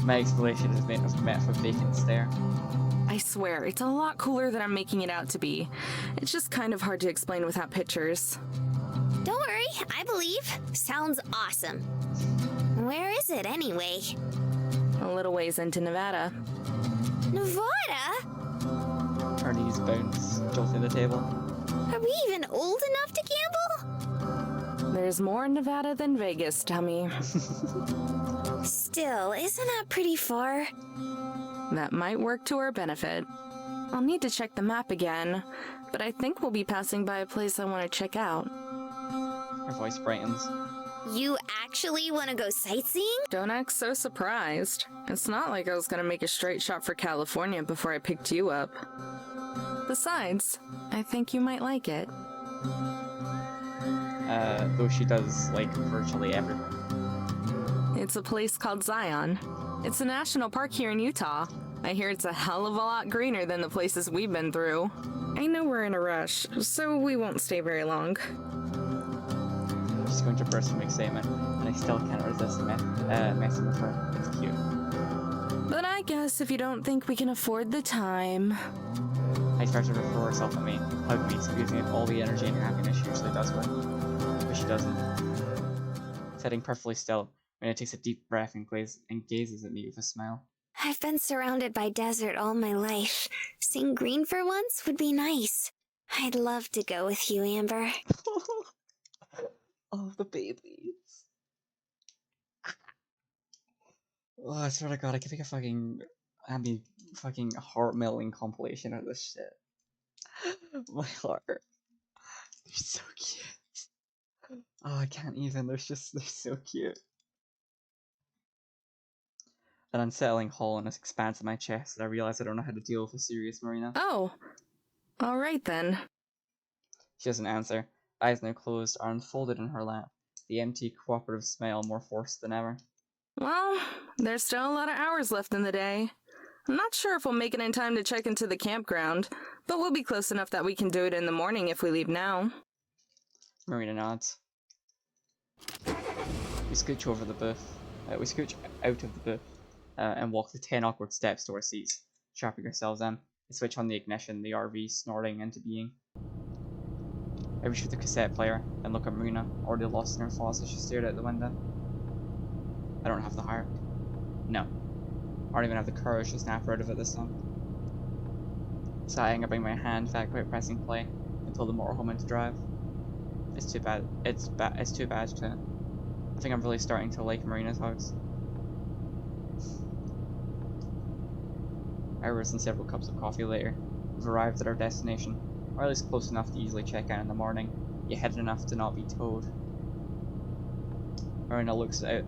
My explanation is met with vacant stare. I swear, it's a lot cooler than I'm making it out to be. It's just kind of hard to explain without pictures. Don't worry, I believe. Sounds awesome. Where is it anyway? A little ways into Nevada. Nevada? Her knees bounce, jolting the table. Are we even old enough to gamble? There's more in Nevada than Vegas, Tummy. Still, isn't that pretty far? That might work to our benefit. I'll need to check the map again, but I think we'll be passing by a place I want to check out. Her voice brightens. You actually want to go sightseeing? Don't act so surprised. It's not like I was gonna make a straight shot for California before I picked you up. Besides, I think you might like it. Though she does, like, virtually everything. It's a place called Zion. It's a national park here in Utah. I hear it's a hell of a lot greener than the places we've been through. I know we're in a rush, so we won't stay very long. She's going to burst from excitement, and I still can't resist messing with her. It's cute. But I guess if you don't think we can afford the time... I started to throw herself at me, hug me, squeezing all the energy and happiness she usually does with. But she doesn't. Sitting perfectly still, Marina takes a deep breath and gazes at me with a smile. I've been surrounded by desert all my life. Seeing green for once would be nice. I'd love to go with you, Amber. Oh, the babies. Oh, I swear to God, I could make a fucking heart-melting compilation of this shit. My heart. They're so cute. Oh, I can't even. They're so cute. An unsettling hollowness expands in my chest, and I realize I don't know how to deal with a serious Marina. Oh, alright then. She doesn't answer. Eyes now closed, arms folded in her lap. The empty, cooperative smile more forced than ever. Well, there's still a lot of hours left in the day. I'm not sure if we'll make it in time to check into the campground, but we'll be close enough that we can do it in the morning if we leave now. Marina nods. We scooch over the booth. We scooch out of the booth and walk the 10 awkward steps to our seats, strapping ourselves in. We switch on the ignition, the RV snorting into being. I reach for the cassette player and look at Marina, already lost in her thoughts as she stared out the window. I don't have the heart. No. I don't even have the courage to snap her out of it this time. Sighing, I bring my hand back without pressing play and pull the motorhome into drive. It's too bad. It's too bad to. I think I'm really starting to like Marina's hugs. Hours and several cups of coffee later, we've arrived at our destination, or at least close enough to easily check out in the morning, yet hidden enough to not be towed. Marina looks to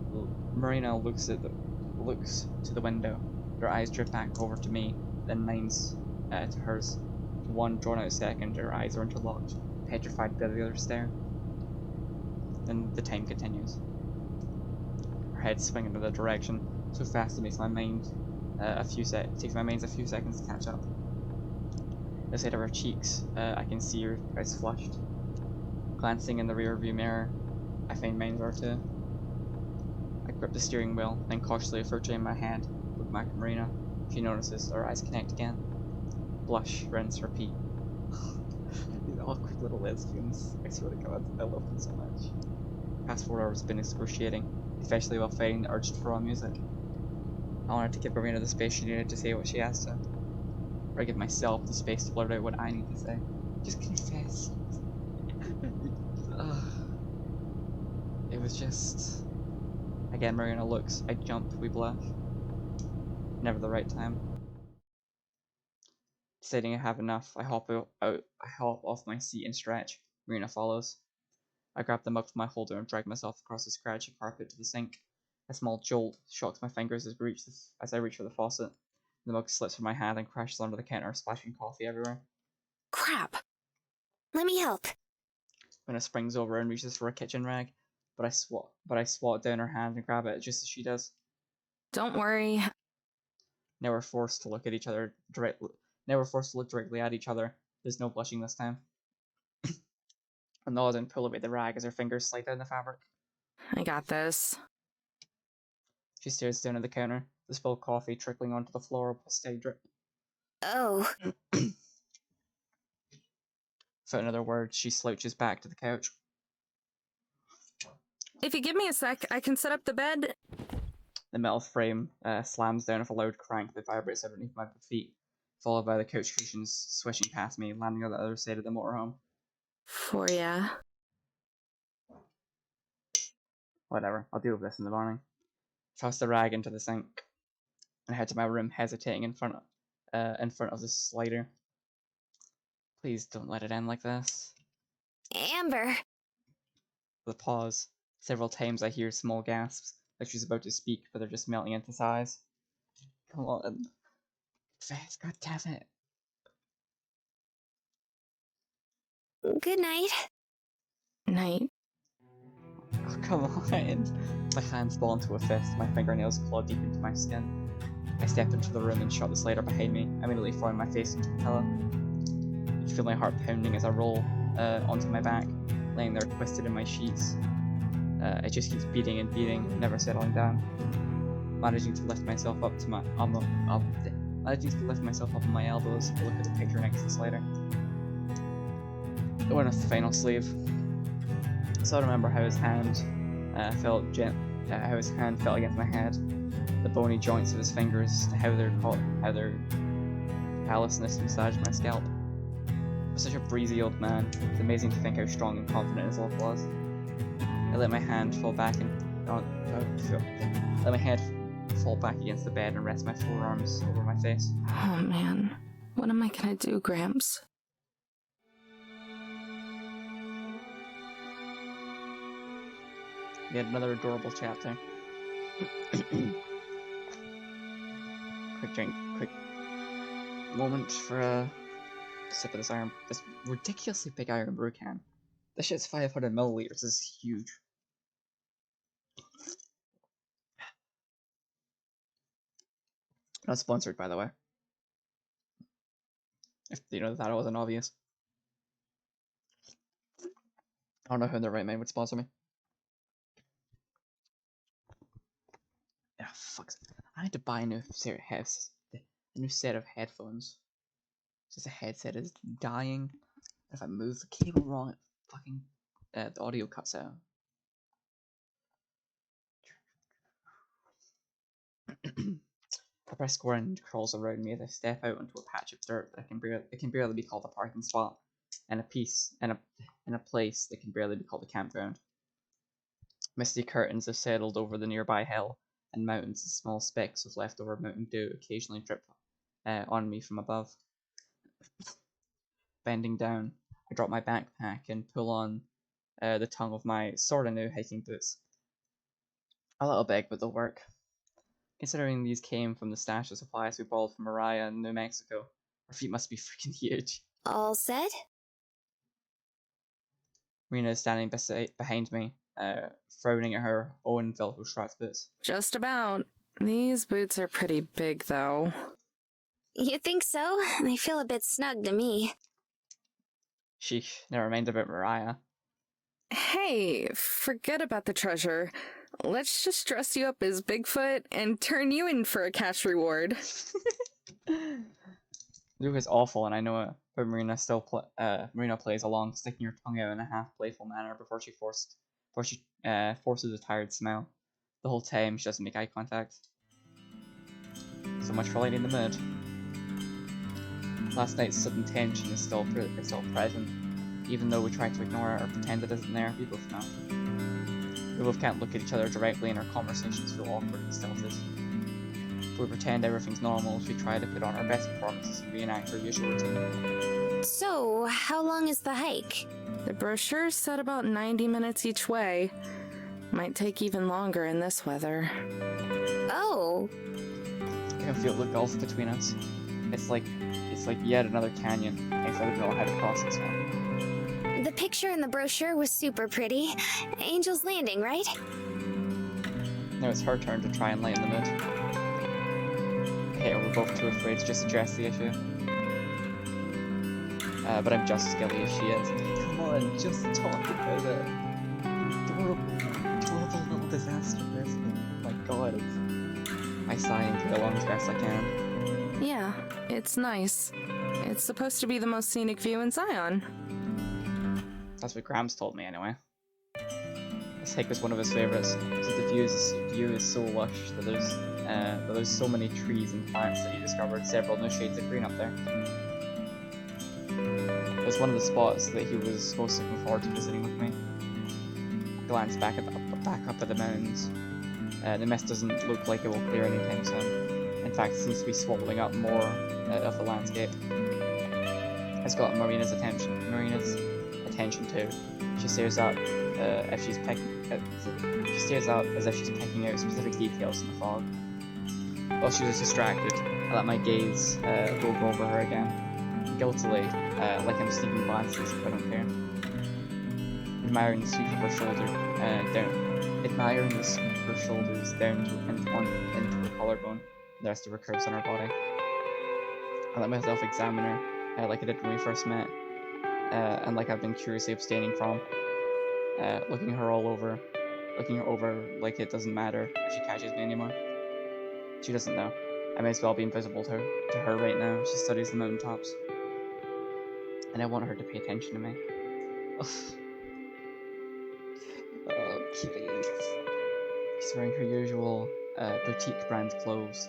the window. Her eyes drift back over to me, then mine's to hers. For one drawn out second, her eyes are interlocked, petrified by the other stare. Then the time continues. Her head swinging in the direction so fast it makes my mind takes my mind a few seconds to catch up. The side of her cheeks, I can see her eyes flushed. Glancing in the rear view mirror, I find mine are too. I grip the steering wheel, then cautiously approaching my hand, look back at Marina. She notices, our eyes connect again. Blush, rinse, repeat. These awkward little lesbians. I swear to God, I love them so much. The past 4 hours have been excruciating, especially while fighting the urge to throw on music. I wanted to give Marina the space she needed to say what she has to. Or I give myself the space to blurt out what I need to say. Just confess. It was just... Again, Marina looks. I jump, we blush. Never the right time. Deciding I have enough, I hop off my seat and stretch. Marina follows. I grab the mug from my holder and drag myself across the scratchy carpet to the sink. A small jolt shocks my fingers as I reach for the faucet. The mug slips from my hand and crashes onto the counter, splashing coffee everywhere. Crap. Let me help. Marina springs over and reaches for a kitchen rag, but I swat down her hand and grab it just as she does. Don't worry. Now we're forced to look at each other directly. Now we're forced to look directly at each other. There's no blushing this time. I nod and pull away the rag as her fingers slide down the fabric. I got this. She stares down at the counter, the spilled coffee trickling onto the floor with a steady drip. Oh. Without another word, she slouches back to the couch. If you give me a sec, I can set up the bed. The metal frame slams down with a loud crank that vibrates underneath my feet, followed by the couch cushions swishing past me, landing on the other side of the motorhome. For ya. Whatever, I'll deal with this in the morning. Toss the rag into the sink and head to my room, hesitating in front of the slider. Please don't let it end like this. Amber. The pause. Several times I hear small gasps, like she's about to speak, but they're just melting into sighs. Come on. Fast, god damn it. Good night. Night. Oh, come on. My hands ball into a fist, my fingernails claw deep into my skin. I step into the room and shut the slider behind me, immediately throwing my face into the pillow. I feel my heart pounding as I roll onto my back, laying there twisted in my sheets. It just keeps beating and beating, never settling down. Managing to lift myself up to my managing to lift myself up on my elbows to look at the picture next to the slider. Going off the final sleeve. So I remember how his hand felt against my head, the bony joints of his fingers, how their callousness massaged my scalp. Such a breezy old man. It's amazing to think how strong and confident his love was. I let my hand fall back fall back against the bed and rest my forearms over my face. Oh man, what am I gonna do, Gramps? We had another adorable chapter. Quick moment for a sip of this ridiculously big iron brew can. This shit's 500 milliliters, this is huge. Not sponsored, by the way. If you know that wasn't obvious. I don't know who in their right mind would sponsor me. Ah, fuck. I had to buy a new set of headphones. Just a headset is dying. If I move the cable wrong, it fucking the audio cuts out. I press score and crawls around me as I step out onto a patch of dirt that can barely be called a parking spot, and a place that can barely be called a campground. Misty curtains have settled over the nearby hill, and mountains and small specks of leftover mountain dew occasionally drip on me from above. Bending down, I drop my backpack and pull on the tongue of my sorta new hiking boots. A little big, but they'll work. Considering these came from the stash of supplies we borrowed from Mariah in New Mexico, our feet must be freaking huge. All set? Marina is standing behind me, frowning at her own Velcro-strapped boots. Just about. These boots are pretty big, though. You think so? They feel a bit snug to me. Sheesh, never mind about Mariah. Hey, forget about the treasure. Let's just dress you up as Bigfoot and turn you in for a cash reward. Luke is awful, and I know it, but Marina plays along, sticking her tongue out in a half-playful manner before she forces a tired smile. The whole time, she doesn't make eye contact. So much for lighting the mood. Last night's sudden tension is still present. Even though we try to ignore it or pretend it isn't there, we both know. We both can't look at each other directly and our conversations feel awkward and stilted. We pretend everything's normal as we try to put on our best performances and reenact our usual routine. So, how long is the hike? The brochure said about 90 minutes each way. Might take even longer in this weather. Oh. I can feel the gulf between us. It's like yet another canyon, if I would know how to cross this one. The picture in the brochure was super pretty. Angel's Landing, right? Now it's her turn to try and lighten the mood. Okay, we're both too afraid to just address the issue. But I'm just as guilty as she is. Come on, just talk about it. Horrible little disaster this. Oh my god. I sigh into the lungs best I can. Yeah, it's nice. It's supposed to be the most scenic view in Zion. That's what Gramps told me anyway. This hike was one of his favorites, since the view is so lush that there's so many trees and plants that he discovered several new shades of green up there. It was one of the spots that he was most looking forward to visiting with me. I glanced back up at the mountains. The mist doesn't look like it will clear anytime soon. In fact, it seems to be swallowing up more of the landscape. It's got Marina's attention too. She stares up as if she's picking out specific details in the fog. While she was distracted, I let my gaze roam over her again. Guiltily, like I'm sneaking glances, but I don't care. Admiring the sweep of her shoulder, admiring the sweep of her shoulders down into her collarbone, the rest of her curves on her body. I let myself examine her, like I did when we first met, and like I've been curiously abstaining from, looking her over like it doesn't matter if she catches me anymore. She doesn't know. I may as well be invisible to her right now. She studies the mountaintops, and I want her to pay attention to me. Oh, Kitty. She's wearing her usual boutique brand clothes.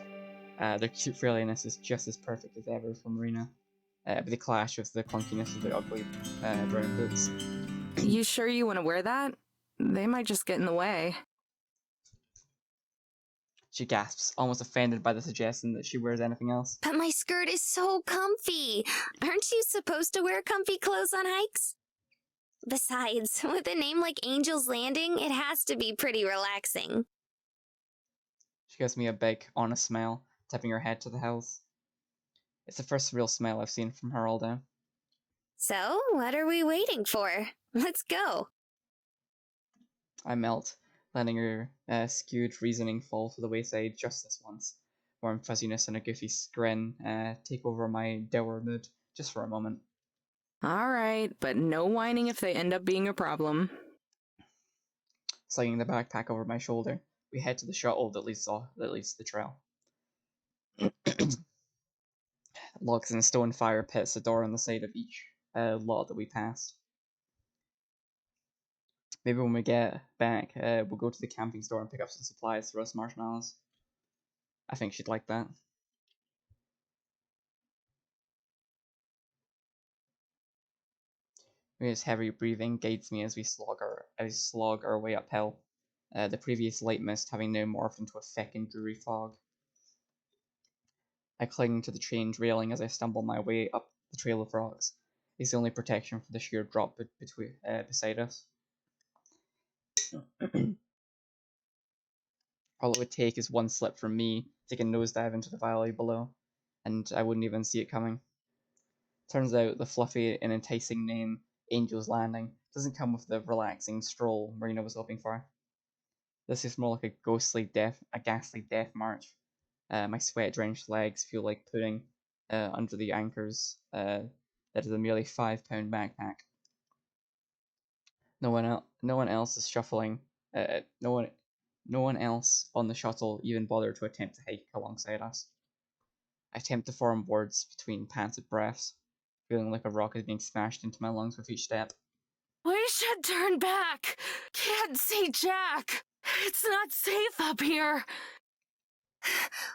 Their cute frilliness is just as perfect as ever for Marina, but they clash with the clunkiness of their ugly brown boots. You sure you want to wear that? They might just get in the way. She gasps, almost offended by the suggestion that she wears anything else. But my skirt is so comfy. Aren't you supposed to wear comfy clothes on hikes? Besides, with a name like Angel's Landing, it has to be pretty relaxing. She gives me a big, honest smile, tipping her head to the hills. It's the first real smile I've seen from her all day. So, what are we waiting for? Let's go. I melt, letting her skewed reasoning fall to the wayside just this once. Warm fuzziness and a goofy grin take over my dour mood, just for a moment. Alright, but no whining if they end up being a problem. Slinging the backpack over my shoulder, we head to the shuttle that leads to the trail. Logs and stone fire pits a door on the side of each lot that we pass. Maybe when we get back, we'll go to the camping store and pick up some supplies to roast marshmallows. I think she'd like that. Maria's heavy breathing guides me as we slog our way uphill, the previous light mist having now morphed into a thick and dreary fog. I cling to the chained railing as I stumble my way up the trail of rocks. It's the only protection for the sheer drop beside us. All it would take is one slip from me, take a nosedive into the valley below, and I wouldn't even see it coming. Turns out the fluffy and enticing name, Angel's Landing, doesn't come with the relaxing stroll Marina was hoping for. This is more like a ghastly death march. My sweat-drenched legs feel like pudding under the anchors that is a merely 5-pound backpack. No one else is shuffling. No one else on the shuttle even bothered to attempt to hike alongside us. I attempt to form words between panted breaths, feeling like a rock is being smashed into my lungs with each step. We should turn back! Can't see Jack! It's not safe up here!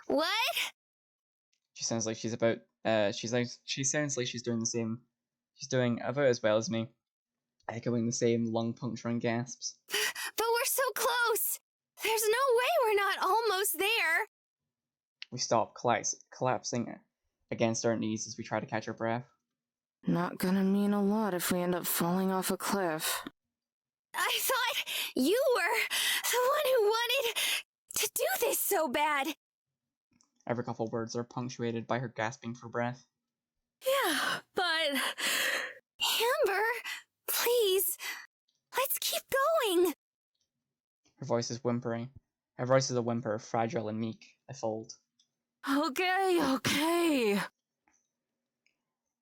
What? She sounds like she's about. She sounds like she's doing the same. She's doing about as well as me, echoing the same lung-puncturing gasps. But we're so close! There's no way we're not almost there! We stop, collapsing against our knees as we try to catch our breath. Not gonna mean a lot if we end up falling off a cliff. I thought you were the one who wanted to do this so bad! Every couple words are punctuated by her gasping for breath. Yeah, but... Amber, please, let's keep going! Her voice is whimpering. Her voice is a whimper, fragile and meek. I fold. Okay.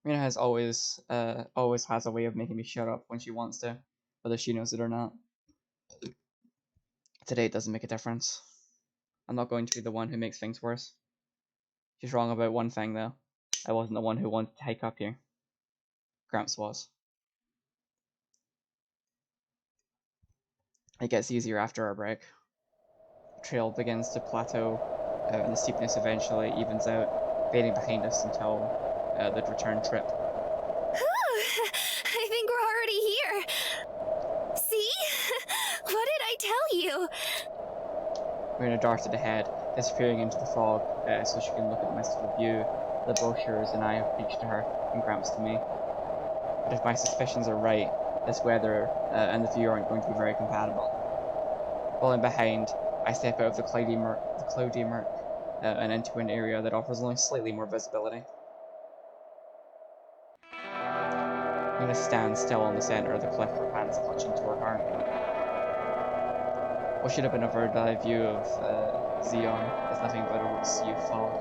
Marina has always has a way of making me shut up when she wants to, whether she knows it or not. Today it doesn't make a difference. I'm not going to be the one who makes things worse. She's wrong about one thing, though. I wasn't the one who wanted to hike up here. Gramps was. It gets easier after our break. The trail begins to plateau, and the steepness eventually evens out, fading behind us until the return trip. I think we're already here. See? What did I tell you? Marina darted ahead, disappearing into the fog, so she can look at the mystical view. The brochures and I have reached to her, and Gramps to me. But if my suspicions are right, this weather and the view aren't going to be very compatible. Falling behind, I step out of the cloudy murk, and into an area that offers only slightly more visibility. Marina stands still on the center of the cliff, her hands clutching to her heart. What should have been a bird's-eye view of Zion is nothing but a sea of fog.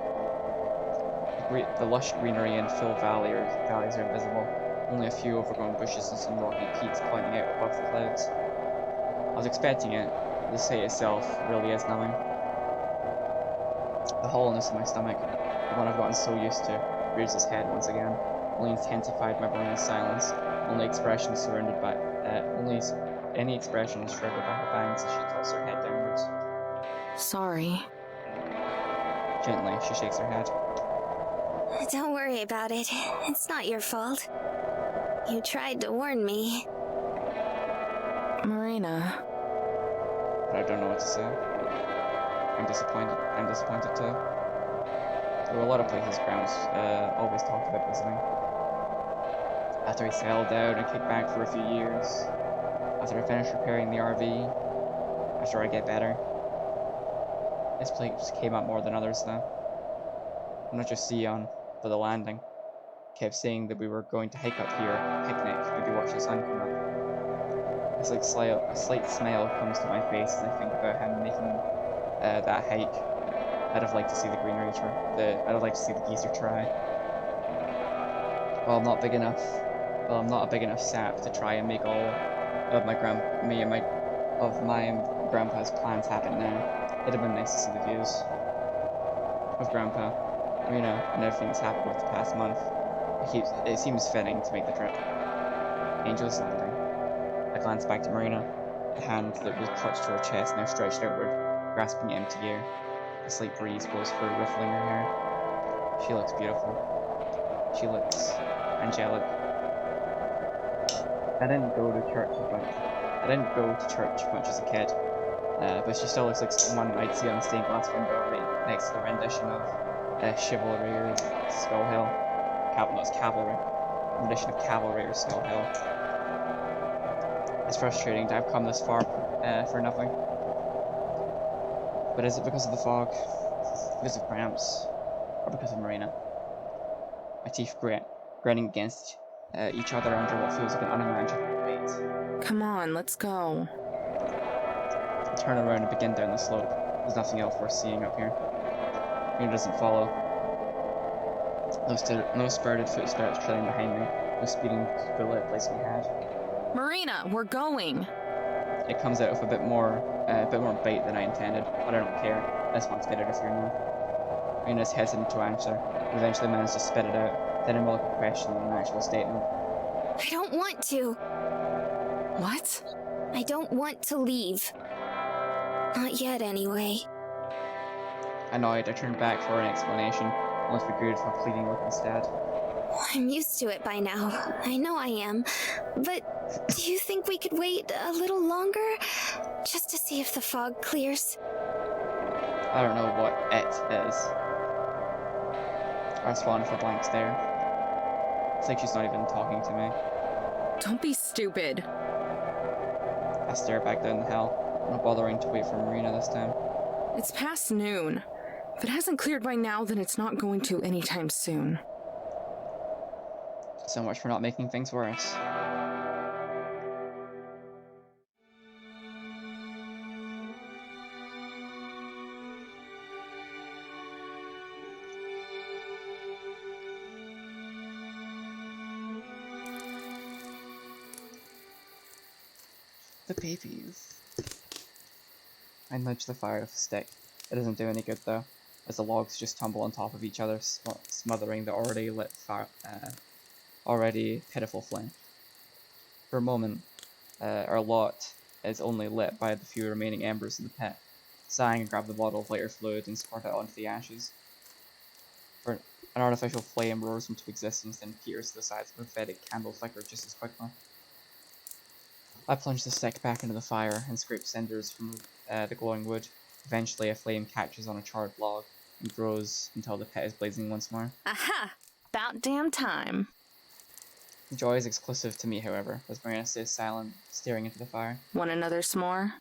The lush greenery and full valleys are visible, only a few overgrown bushes and some rocky peaks pointing out above the clouds. I was expecting it, but the sight itself really is numbing. The hollowness in my stomach, the one I've gotten so used to, rears its head once again, only intensified by Marina's silence, only expressions surrounded by, any expression shrouded by her bangs as she tilts her head downwards. Sorry. Gently, she shakes her head. Don't worry about it. It's not your fault. You tried to warn me. Marina. But I don't know what to say. I'm disappointed. I'm disappointed too. There were a lot of places Grams always talked about visiting. After he settled down and kicked back for a few years, after I finish repairing the RV, after I get better. This place came up more than others though. Not just Zion, but the landing. Kept saying that we were going to hike up here, picnic, maybe watch the sun come up. A slight smile comes to my face as I think about him making that hike. I'd have liked to see the greenery I'd have liked to see the geezer try. Well, I'm not a big enough sap to try and make all of my grandpa's plans happen now. It'd have been nice to see the views of Grandpa, Marina, and everything that's happened with the past month. It seems fitting to make the trip. Angel's Landing. I glanced back to Marina, the hand that was clutched to her chest now stretched outward, grasping empty air. A slight breeze blows through, riffling her hair. She looks beautiful. She looks angelic. I didn't go to church much as a kid, but she still looks like someone I'd see on a stained glass window right next to the rendition of Chivalry or Skull Hill. Cavalry. Rendition of Cavalry or Skull Hill. It's frustrating to have come this far for nothing. But is it because of the fog? Because of Gramps? Or because of Marina? My teeth grinding against each other under what feels like an unimaginable weight. Come on, let's go. I turn around and begin down the slope. There's nothing else worth seeing up here. Marina doesn't follow. No spirited footsteps trailing behind me. No speeding bullet placing ahead. Marina, we're going. It comes out with a bit more bait than I intended, but I don't care. I just want to get out of here now. Marina's hesitant to answer, but eventually manages to spit it out, then in more like a question than an actual statement. I don't want to. What? I don't want to leave. Not yet, anyway. Annoyed, I turned back for an explanation, only to be greeted with a pleading look instead. I'm used to it by now. I know I am. But do you think we could wait a little longer? Just to see if the fog clears? I don't know what it is. I respond for a blank stare. It's like she's not even talking to me. Don't be stupid. I stare back down the hill, not bothering to wait for Marina this time. It's past noon. If it hasn't cleared by now, then it's not going to anytime soon. So much for not making things worse. The babies. I nudge the fire with a stick. It doesn't do any good though, as the logs just tumble on top of each other, smothering the already lit already pitiful flame. For a moment, our lot is only lit by the few remaining embers in the pit. Sighing, I grab the bottle of lighter fluid and squirt it onto the ashes. An artificial flame roars into existence, then peers the sides of a pathetic candle flicker just as quickly. I plunge the stick back into the fire and scrape cinders from the glowing wood. Eventually, a flame catches on a charred log and grows until the pit is blazing once more. Aha! About damn time. The joy is exclusive to me, however, as Marina stays silent, staring into the fire. Want another s'more?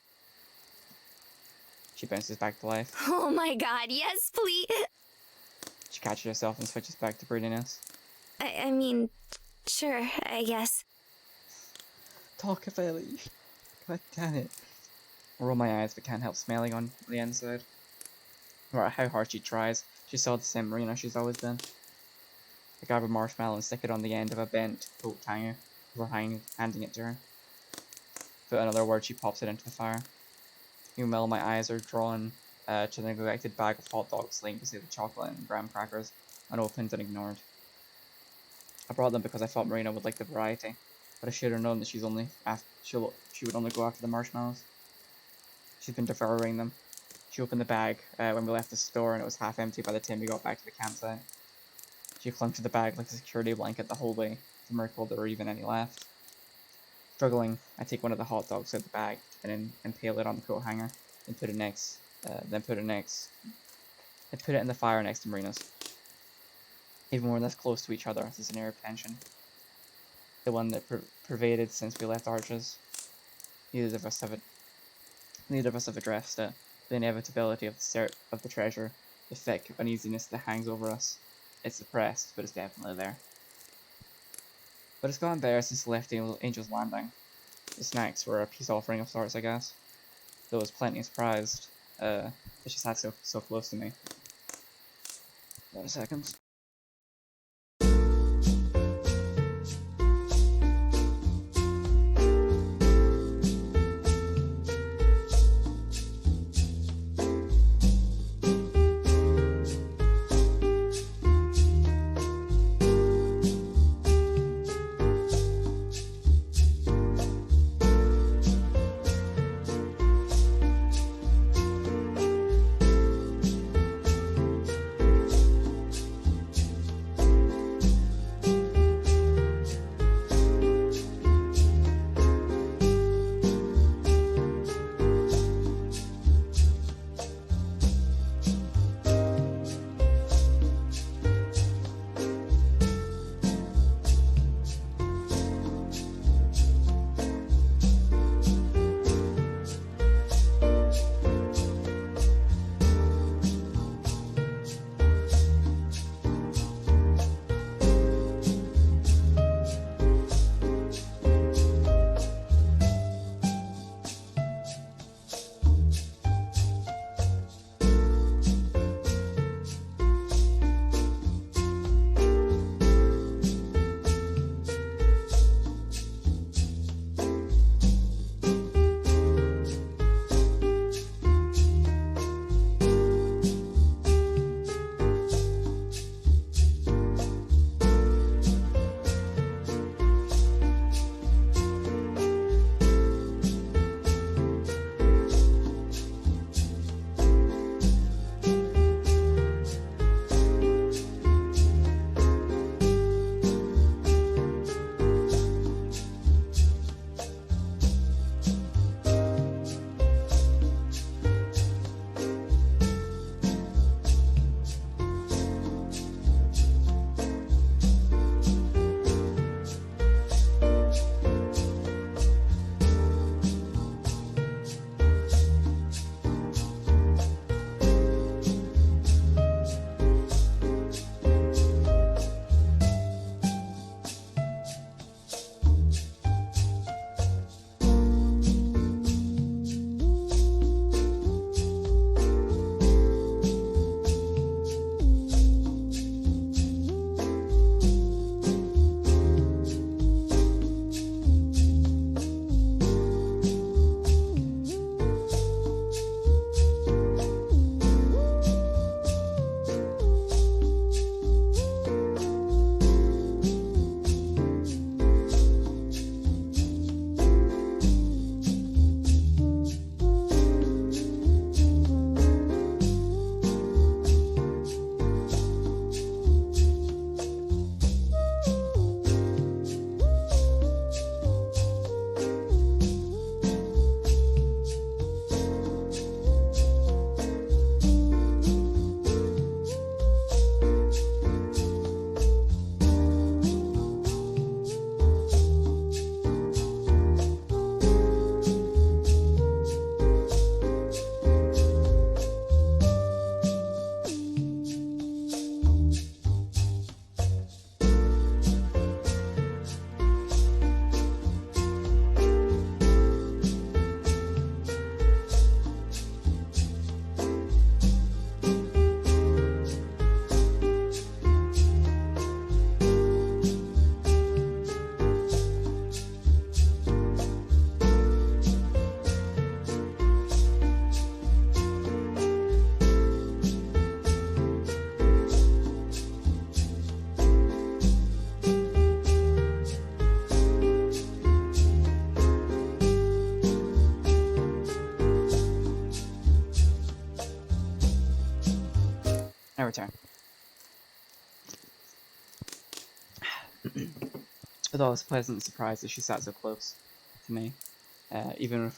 She bounces back to life. Oh my god, yes, please. She catches herself and switches back to broodiness. I mean, Sure, I guess. Talk about it. God damn it. I roll my eyes but can't help smiling on the inside. No matter how hard she tries, she's still the same Marina she's always been. I grab a marshmallow and stick it on the end of a bent coat hanger before handing it to her. Without another word, she pops it into the fire. Meanwhile, my eyes are drawn to the neglected bag of hot dogs laying beside the chocolate and graham crackers, unopened and ignored. I brought them because I thought Marina would like the variety, but I should have known that she would only go after the marshmallows. She's been devouring them. She opened the bag when we left the store and it was half empty by the time we got back to the campsite. She clung to the bag like a security blanket the whole way. It's a miracle there were even any left. Struggling, I take one of the hot dogs out of the bag and then impale it on the coat hanger, and put it in the fire next to Marina's. Even when we're this close to each other, there's an air of tension. The one that pervaded since we left Arches. Neither of us have addressed it. The inevitability of the treasure, the thick uneasiness that hangs over us. It's suppressed, but it's definitely there. But it's gotten better since we left Angel's Landing. The snacks were a peace offering of sorts, I guess. Though I was plenty surprised that she sat so close to me. Wait a second. I return. Although I was pleasantly surprised that she sat so close to me, even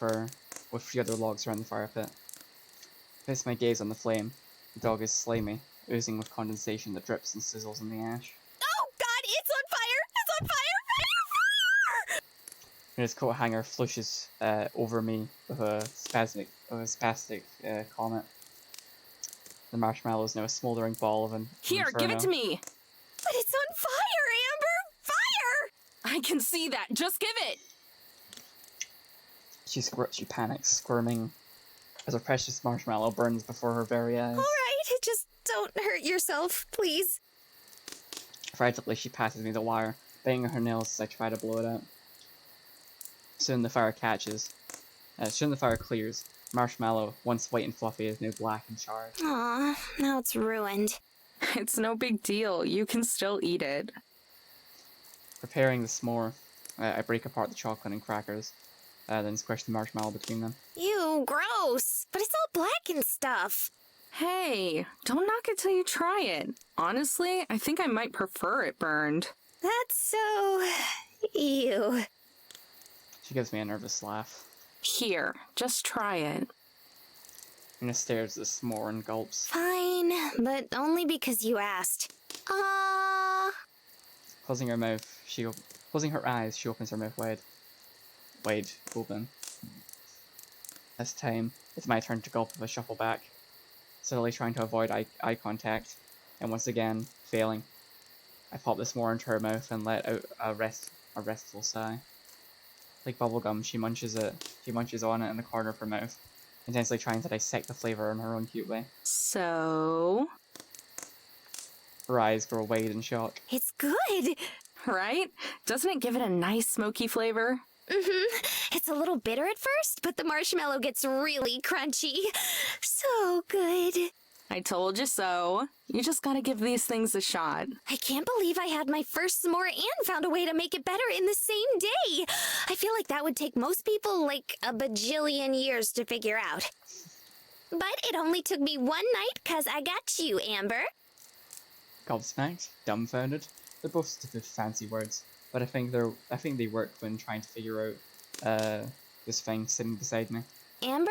with 3 other logs around the fire pit. Fix my gaze on the flame. The dog is slimy, oozing with condensation that drips and sizzles in the ash. Oh God, it's on fire! It's on fire! Fire! Fire! And his coat hanger flushes over me with a spastic comment. The marshmallow is now a smoldering ball of an Here, inferno. give it to me. But it's on fire, Amber! Fire! I can see that. Just give it. She panics, squirming as a precious marshmallow burns before her very eyes. Alright, just don't hurt yourself, please. Frantically, she passes me the wire, banging her nails as I try to blow it out. Soon the fire clears. Marshmallow, once white and fluffy, is now black and charred. Aw, now it's ruined. It's no big deal. You can still eat it. Preparing the s'more, I break apart the chocolate and crackers, then squish the marshmallow between them. Ew, gross. But it's all black and stuff. Hey, don't knock it till you try it. Honestly, I think I might prefer it burned. That's so... ew. She gives me a nervous laugh. Here, just try it. Una stares at the s'more and gulps. Fine, but only because you asked. Closing her eyes, she opens her mouth wide open. This time, it's my turn to gulp with a shuffle back, subtly trying to avoid eye contact, and once again, failing. I pop this more into her mouth and let out a restful sigh. Like bubblegum, she munches on it in the corner of her mouth, intensely trying to dissect the flavor in her own cute way. So, Her eyes grow wide in shock. It's good. right? Doesn't it give it a nice smoky flavor? It's a little bitter at first, but the marshmallow gets really crunchy. So good. I told you so. You just gotta give these things a shot. I can't believe I had my first s'more and found a way to make it better in the same day. I feel like that would take most people like a bajillion years to figure out. But it only took me one night 'cause I got you, Amber. Gobsmacked, dumbfounded. They're both stupid fancy words, but I think they work when trying to figure out this thing sitting beside me. Amber?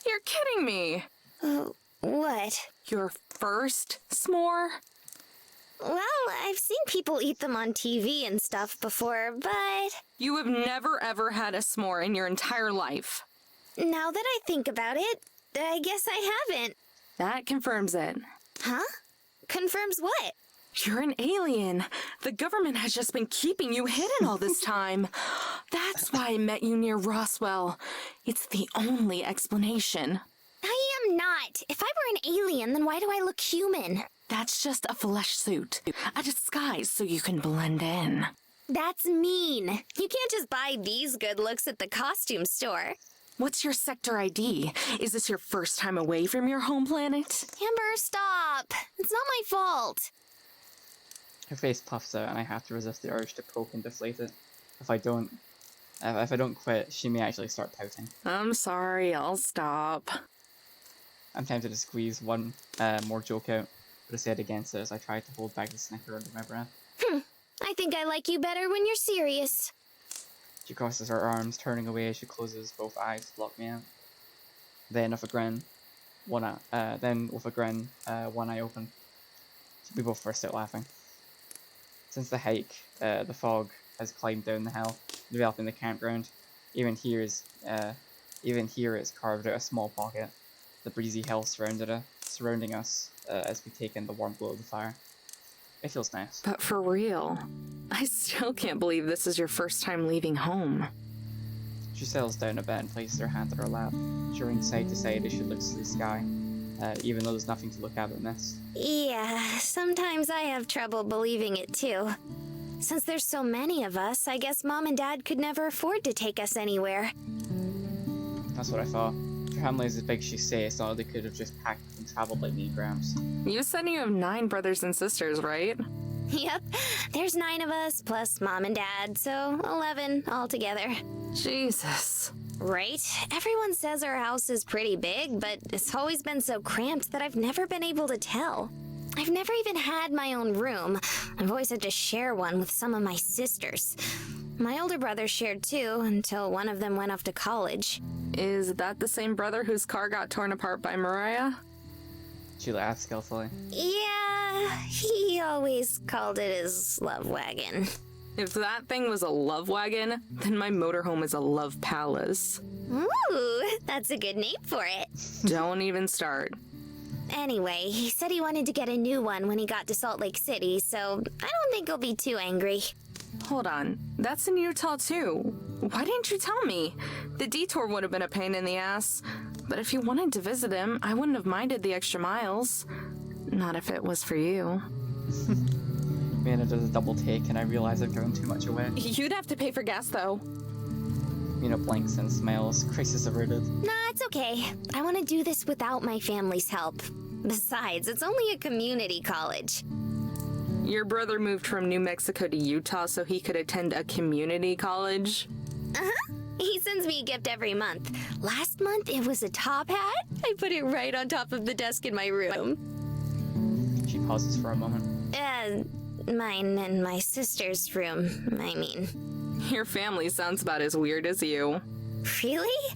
You're kidding me. What? Your first s'more? Well, I've seen people eat them on TV and stuff before, but You have never ever had a s'more in your entire life. now that I think about it, I guess I haven't. That confirms it. Huh? Confirms what? You're an alien. The government has just been keeping you hidden all this time. That's why I met you near Roswell. It's the only explanation. I am not. If I were an alien, then why do I look human? That's just a flesh suit. A disguise so you can blend in. That's mean. You can't just buy these good looks at the costume store. What's your sector ID? Is this your first time away from your home planet? Amber, stop. It's not my fault. Her face puffs out, and I have to resist the urge to poke and deflate it. If I don't quit, she may actually start pouting. I'm sorry, I'll stop. I'm tempted to squeeze one more joke out, but I said against it as I tried to hold back the snicker under my breath. I think I like you better when you're serious. She crosses her arms, turning away as she closes both eyes to block me out. Then with a grin, one eye open. We both burst out laughing. Since the hike, the fog has climbed down the hill, enveloping the campground. Even here it's carved out a small pocket. The breezy hill surrounding us as we take in the warm glow of the fire. It feels nice. But for real, I still can't believe this is your first time leaving home. She settles down a bit and places her hand on her lap, shivering side to side as she looks to the sky, even though there's nothing to look at but mist. Yeah, sometimes I have trouble believing it too. Since there's so many of us, I guess Mom and Dad could never afford to take us anywhere. That's what I thought. If your family is as big as you say, it's not like they could have just packed and traveled like me and Gramps. You said you have 9 brothers and sisters, right? Yep, there's 9 of us, plus Mom and Dad, so 11 altogether. Jesus. Right? Everyone says our house is pretty big, but it's always been so cramped that I've never been able to tell. I've never even had my own room. I've always had to share one with some of my sisters. My older brother shared too, until one of them went off to college. Is that the same brother whose car got torn apart by Mariah? She laughed skillfully. Yeah, he always called it his love wagon. If that thing was a love wagon, then my motorhome is a love palace. Ooh, that's a good name for it. Don't even start. Anyway, he said he wanted to get a new one when he got to Salt Lake City, so I don't think he'll be too angry. Hold on, that's in Utah too. Why didn't you tell me? The detour would have been a pain in the ass. But if you wanted to visit him, I wouldn't have minded the extra miles. Not if it was for you. Mina does a double take, and I realize I've given too much away. You'd have to pay for gas though. Mina blinks and smiles, crisis averted. Nah, it's okay. I want to do this without my family's help. Besides, it's only a community college. Your brother moved from New Mexico to Utah so he could attend a community college? Uh-huh. He sends me a gift every month. Last month, it was a top hat. I put it right on top of the desk in my room. She pauses for a moment. Mine and my sister's room, I mean. Your family sounds about as weird as you. Really?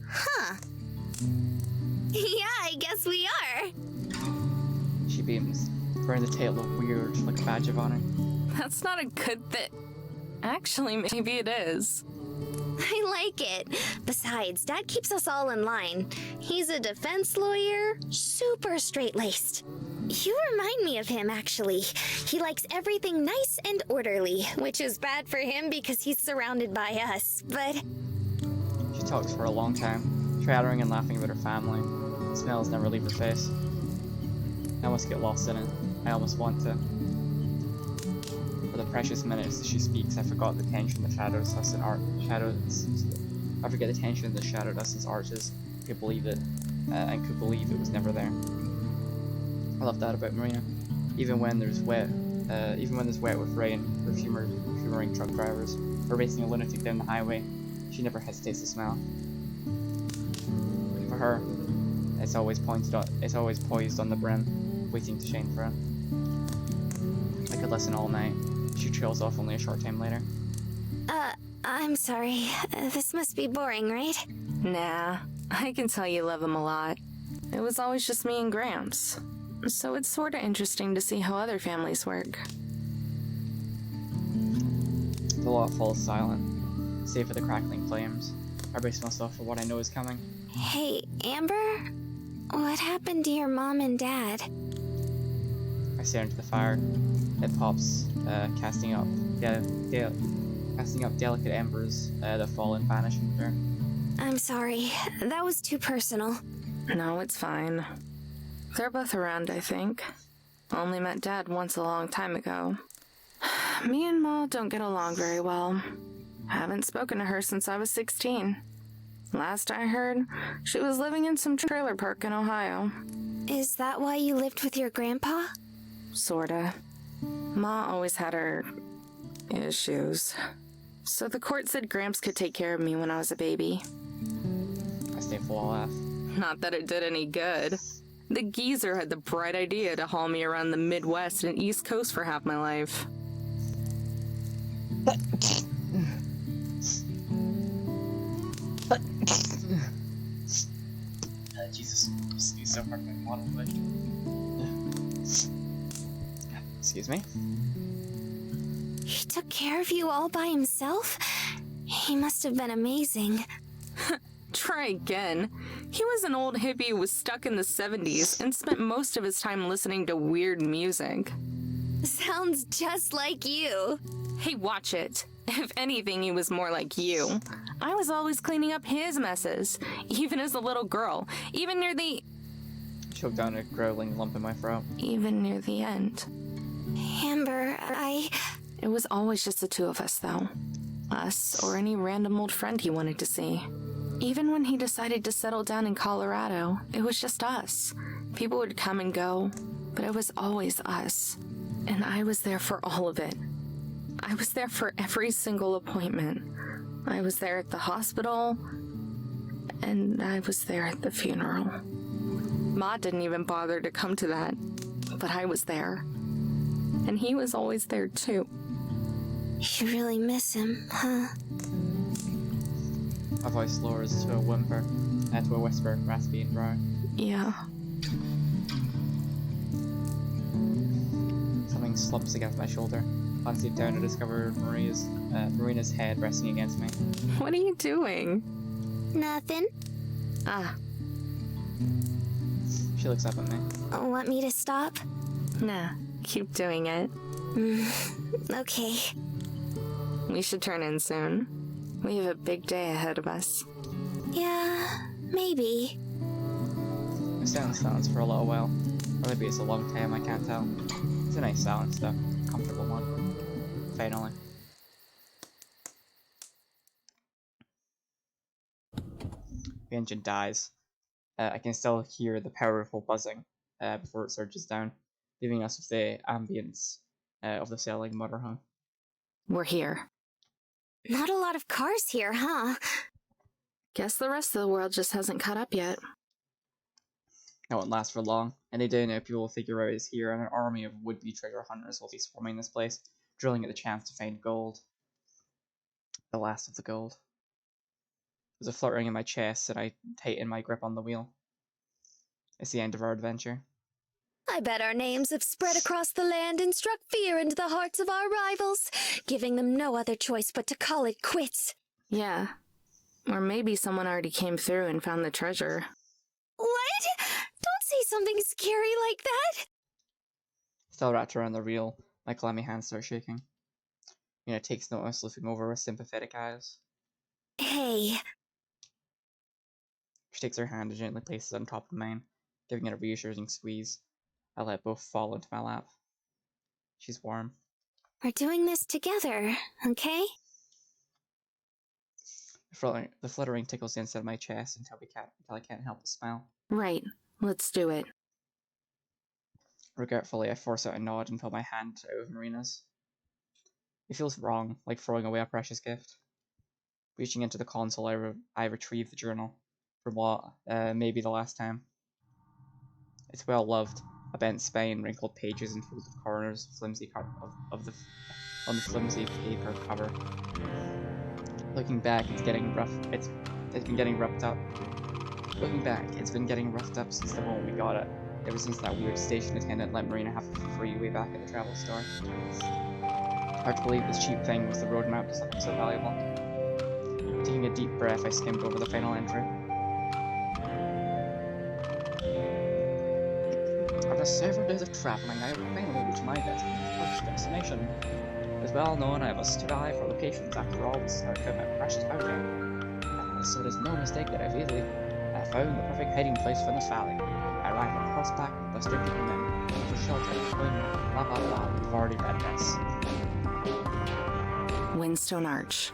Huh. Yeah, I guess we are. She beams, wearing the tail look weird, like a badge of honor. That's not a good thing. Actually, maybe it is. I like it. Besides, Dad keeps us all in line. He's a defense lawyer, super straight-laced. You remind me of him, actually. He likes everything nice and orderly, which is bad for him because he's surrounded by us, but... She talks for a long time, chattering and laughing about her family. Smiles never leave her face. I almost get lost in it. I almost want to. For the precious minutes that she speaks, I forgot the tension that shadows us in art. I forget the tension that shadowed us as artists. Could believe it, and could believe it was never there. I love that about Marina. Even when there's wet with rain, or humoring truck drivers, or racing a lunatic down the highway, she never hesitates to smile. For her, it's always poised on the brim, waiting to shine for it. I could listen all night. She trails off only a short time later. I'm sorry. This must be boring, right? Nah, I can tell you love him a lot. It was always just me and Gramps. So it's sorta interesting to see how other families work. The lot falls silent, save for the crackling flames. I brace myself for what I know is coming. Hey, Amber? What happened to your mom and dad? I stare into the fire. It pops, casting up delicate embers that fall and vanish in the dirt. I'm sorry. That was too personal. No, it's fine. They're both around, I think. Only met Dad once a long time ago. Me and Ma don't get along very well. Haven't spoken to her since I was 16. Last I heard, she was living in some trailer park in Ohio. Is that why you lived with your grandpa? Sorta. Ma always had her issues. So the court said Gramps could take care of me when I was a baby. I stay full laugh. Not that it did any good. The geezer had the bright idea to haul me around the Midwest and East Coast for half my life. Jesus, sneeze so hard my bottle would. Excuse me? He took care of you all by himself? He must have been amazing. Try again. He was an old hippie who was stuck in the 70s and spent most of his time listening to weird music. Sounds just like you. Hey, watch it. If anything, he was more like you. I was always cleaning up his messes, even as a little girl, even near the Choked down a growling lump in my throat. end. Amber, It was always just the two of us, though. Us or any random old friend he wanted to see. Even when he decided to settle down in Colorado, it was just us. People would come and go, but it was always us. And I was there for all of it. I was there for every single appointment. I was there at the hospital, and I was there at the funeral. Ma didn't even bother to come to that, but I was there. And he was always there too. You really miss him, huh? My voice lowers to a whimper, to a whisper, raspy and dry. Yeah. Something slumps against my shoulder. Glancing down, I discover Marina's head resting against me. What are you doing? Nothing. Ah, She looks up at me. Want me to stop? nah. Keep doing it. Okay. We should turn in soon. We have a big day ahead of us. Yeah, maybe. We stay in silence for a little while. Or maybe it's a long time, I can't tell. It's a nice silence though. Comfortable one. Finally. The engine dies. I can still hear the powerful buzzing before it surges down, leaving us with the ambience of the sailing motorhome. We're here. Not a lot of cars here, huh? Guess the rest of the world just hasn't caught up yet. That won't last for long. Any day now, people will figure out it's here, and an army of would-be treasure hunters will be swarming this place, drilling at the chance to find gold. The last of the gold. There's a fluttering in my chest, and I tighten my grip on the wheel. It's the end of our adventure. I bet our names have spread across the land and struck fear into the hearts of our rivals, giving them no other choice but to call it quits. Yeah. Or maybe someone already came through and found the treasure. What? Don't say something scary like that! Still wrapped around the reel, my clammy hands start shaking. Mina takes notice, looking over with sympathetic eyes. Hey. She takes her hand and gently places it on top of mine, giving it a reassuring squeeze. I let both fall into my lap. She's warm. We're doing this together, okay? The fluttering tickles the inside of my chest until I can't help but smile. Right. Let's do it. Regretfully, I force out a nod and pull my hand out of Marina's. It feels wrong, like throwing away a precious gift. Reaching into the console, I retrieve the journal, from what may be the last time. It's well loved, a bent spine, wrinkled pages, and folded corners, flimsy on the flimsy paper cover. Looking back, it's been getting roughed up. Looking back, it's been getting roughed up since the moment we got it. Ever since that weird station attendant let Marina have it for free way back at the travel store. Hard to believe this cheap thing was the roadmap to something so valuable. Taking a deep breath, I skimmed over the final entry. After several days of traveling, I have finally reached my first destination. It is well known I have a strict eye for locations. After all, this is how I found my precious bounty. So it is no mistake that I've easily found the perfect hiding place for this valley. I arrived on horseback with the strict men for shelter, blah blah blah. We've already read this. Windstone Arch.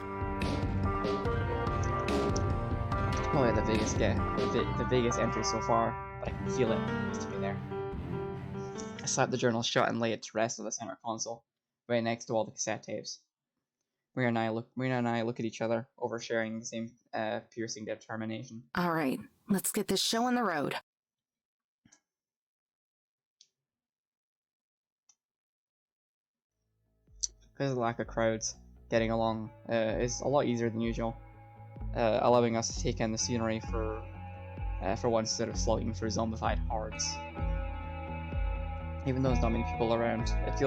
Probably the biggest entry so far, but I can feel it needs to be there. I slap the journal shut and lay it to rest on the center console, right next to all the cassette tapes. Marina and I look at each other, oversharing the same piercing determination. All right, let's get this show on the road. Because of the lack of crowds, getting along is a lot easier than usual, allowing us to take in the scenery for once instead of slogging through zombified hordes. Even though there's not many people around, it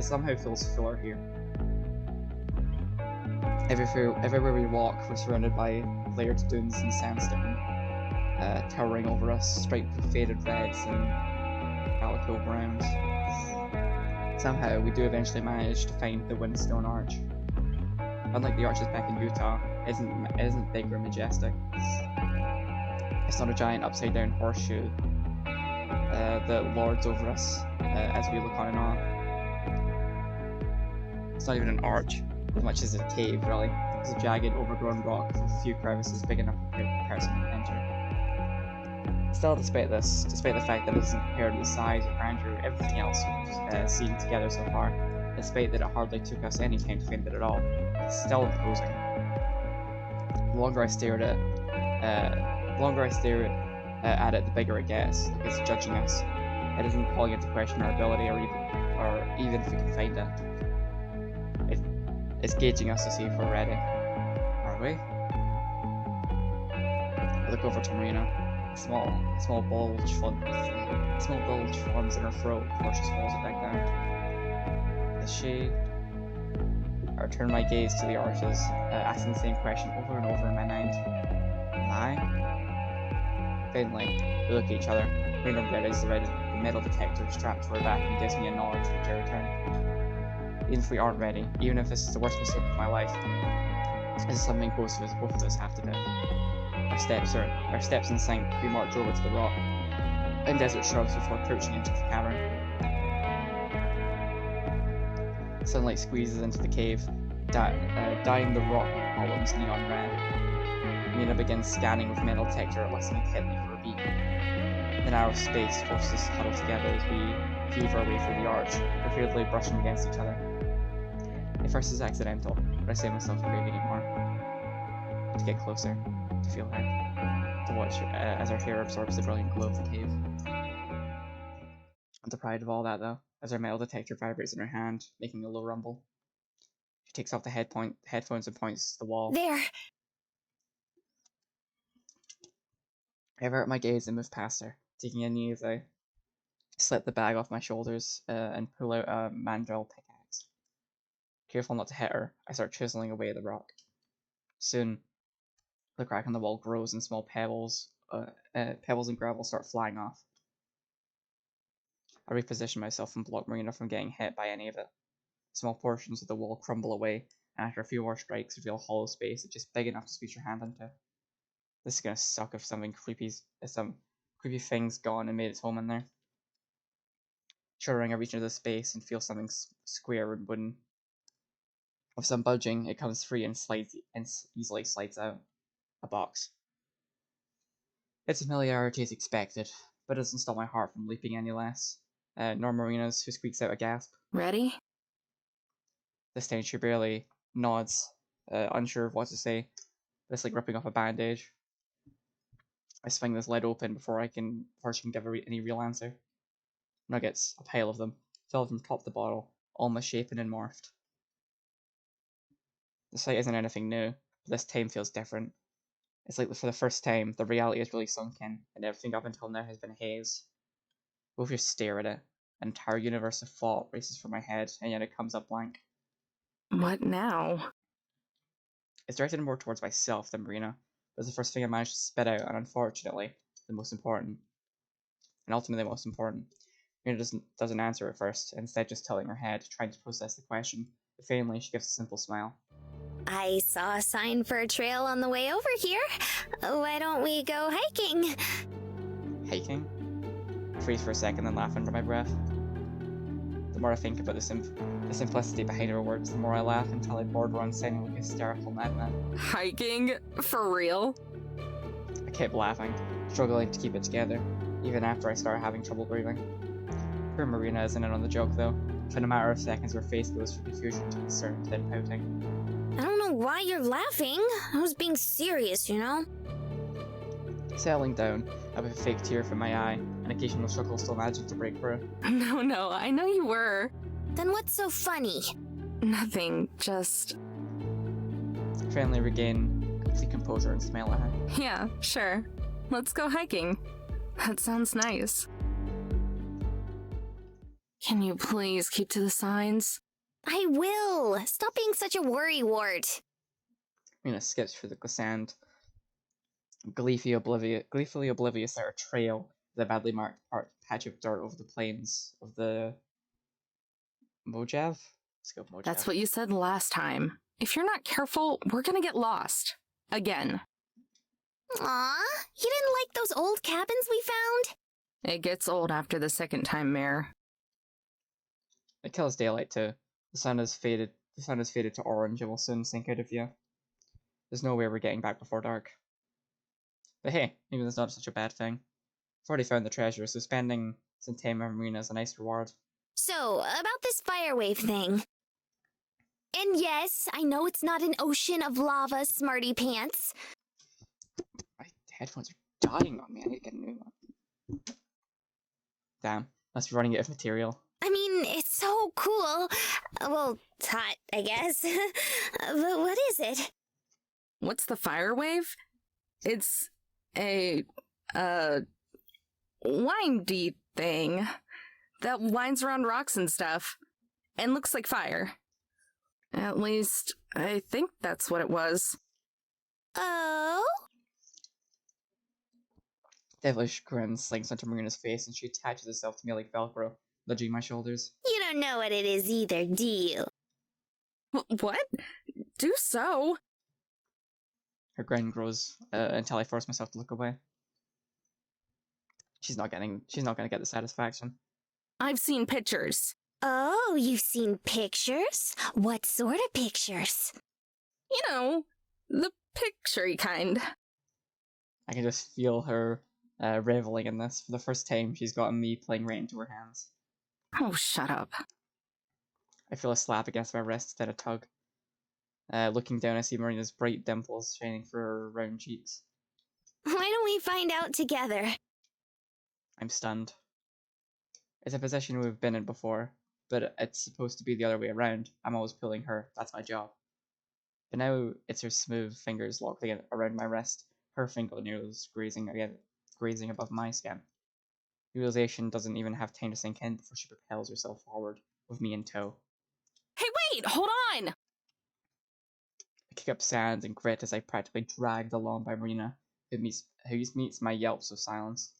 somehow feels fuller here. Everywhere we walk, we're surrounded by layered dunes and sandstone, towering over us, striped with faded reds and calico browns. Somehow, we do eventually manage to find the Windstone Arch. Unlike the arches back in Utah, it isn't big or majestic. It's not a giant upside-down horseshoe that lords over us as we look on and on. It's not even an arch, as much as a cave, really. It's a jagged, overgrown rock with a few crevices big enough for a person to enter. Still, despite the fact that it isn't compared to the size or grandeur of everything else we've seen together so far, despite that it hardly took us any time to find it at all, it's still imposing. The longer I stare at it, the bigger it gets, like it's judging us. It isn't calling into question our ability, or even if we can find it. It's gauging us to see if we're ready. Are we? I look over to Marina. A small bulge forms in her throat before she swallows it back down. Is she? I turn my gaze to the arches, asking the same question over and over in my mind. Am I? Finally, we look at each other. Marina readies the metal detector strapped to her back and gives me a nod, which I return. Even if we aren't ready, even if this is the worst mistake of my life, this is something both of us have to do. Our steps in sync, we march over to the rock and desert shrubs before crouching into the cavern. Sunlight squeezes into the cave, dyeing the rock columns neon red. Nina begins scanning with metal detector, listening intently for a beat. The narrow space forces us to huddle together as we heave our way through the arch, repeatedly brushing against each other. At first it's accidental, but I say myself craving it more. To get closer, to feel her, to watch as her hair absorbs the brilliant glow of the cave. I'm deprived of all that though, as her metal detector vibrates in her hand, making a low rumble. She takes off the headphones and points to the wall. There! I avert my gaze and move past her, taking a knee as I slip the bag off my shoulders and pull out a mandrel pickaxe. Careful not to hit her, I start chiseling away at the rock. Soon, the crack in the wall grows and small pebbles and gravel start flying off. I reposition myself and block Marina from getting hit by any of it. Small portions of the wall crumble away, and after a few more strikes reveal a hollow space that's just big enough to squeeze your hand into. This is gonna suck if some creepy thing's gone and made its home in there. Shuddering, I reach into the space and feel something square and wooden. With some budging, it comes free and easily slides out. A box. Its familiarity is expected, but it doesn't stop my heart from leaping any less. Nor Marina's, who squeaks out a gasp. Ready? This time she barely nods, unsure of what to say, but it's like ripping off a bandage. I swing this lid open before she can give any real answer. Nuggets, a pile of them, filled from top to bottom, all misshapen and morphed. The sight isn't anything new, but this time feels different. It's like for the first time, the reality is really sunk in, and everything up until now has been a haze. Both just stare at it. An entire universe of thought races through my head, and yet it comes up blank. What now? It's directed more towards myself than Marina, but it's the first thing I managed to spit out, and unfortunately, the most important. And ultimately the most important. Marina doesn't answer at first, instead just telling her head, trying to process the question, but finally she gives a simple smile. I saw a sign for a trail on the way over here. Why don't we go hiking? Hiking? I freeze for a second, then laugh under my breath. The more I think about the simplicity behind her words, the more I laugh until I border on sounding like a hysterical madman. Hiking? For real? I kept laughing, struggling to keep it together, even after I started having trouble breathing. Poor Marina isn't in on the joke though. In a matter of seconds, her face goes from confusion to concern, then pouting. I don't know why you're laughing. I was being serious, you know? Settling down, I have a fake tear from my eye, an occasional struggle still managing to break through. No, I know you were. Then what's so funny? Nothing, just... Finally regain complete composure and smile at her. Yeah, sure. Let's go hiking. That sounds nice. Can you please keep to the signs? I will. Stop being such a worrywart. Marina skips through the sand, gleefully oblivious that her trail is a badly marked patch of dirt over the plains of the Mojav? Let's go Mojav. That's what you said last time. If you're not careful, we're gonna get lost. Again. Aw, you didn't like those old cabins we found? It gets old after the second time, Mare. It kills daylight too. The sun has faded to orange and will soon sink out of view. There's no way we're getting back before dark. But hey, maybe that's not such a bad thing. I've already found the treasure, so spending some time on Marina is a nice reward. So, about this fire wave thing. And yes, I know it's not an ocean of lava, smarty pants. My headphones are dying on me. I need to get a new one. Damn. Must be running out of material. I mean, it's so cool. Well, it's hot, I guess. But what is it? What's the fire wave? It's a, windy thing that winds around rocks and stuff and looks like fire. At least, I think that's what it was. Oh? Devilish grin slinks onto Marina's face and she attaches herself to me like Velcro, nudging my shoulders. You don't know what it is either, do you? What? Do so. Her grin grows until I force myself to look away. She's not gonna get the satisfaction. I've seen pictures. Oh, you've seen pictures? What sort of pictures? You know, the picture-y kind. I can just feel her reveling in this. For the first time, she's gotten me playing right into her hands. Oh, shut up. I feel a slap against my wrist instead of a tug. Looking down, I see Marina's bright dimples shining through her round cheeks. Why don't we find out together? I'm stunned. It's a position we've been in before, but it's supposed to be the other way around. I'm always pulling her. That's my job. But now it's her smooth fingers locked around my wrist, her fingernails grazing above my skin. The realization doesn't even have time to sink in before she propels herself forward, with me in tow. Hey, wait! Hold on! I kick up sand and grit as I practically dragged along by Marina, who meets my yelps of silence.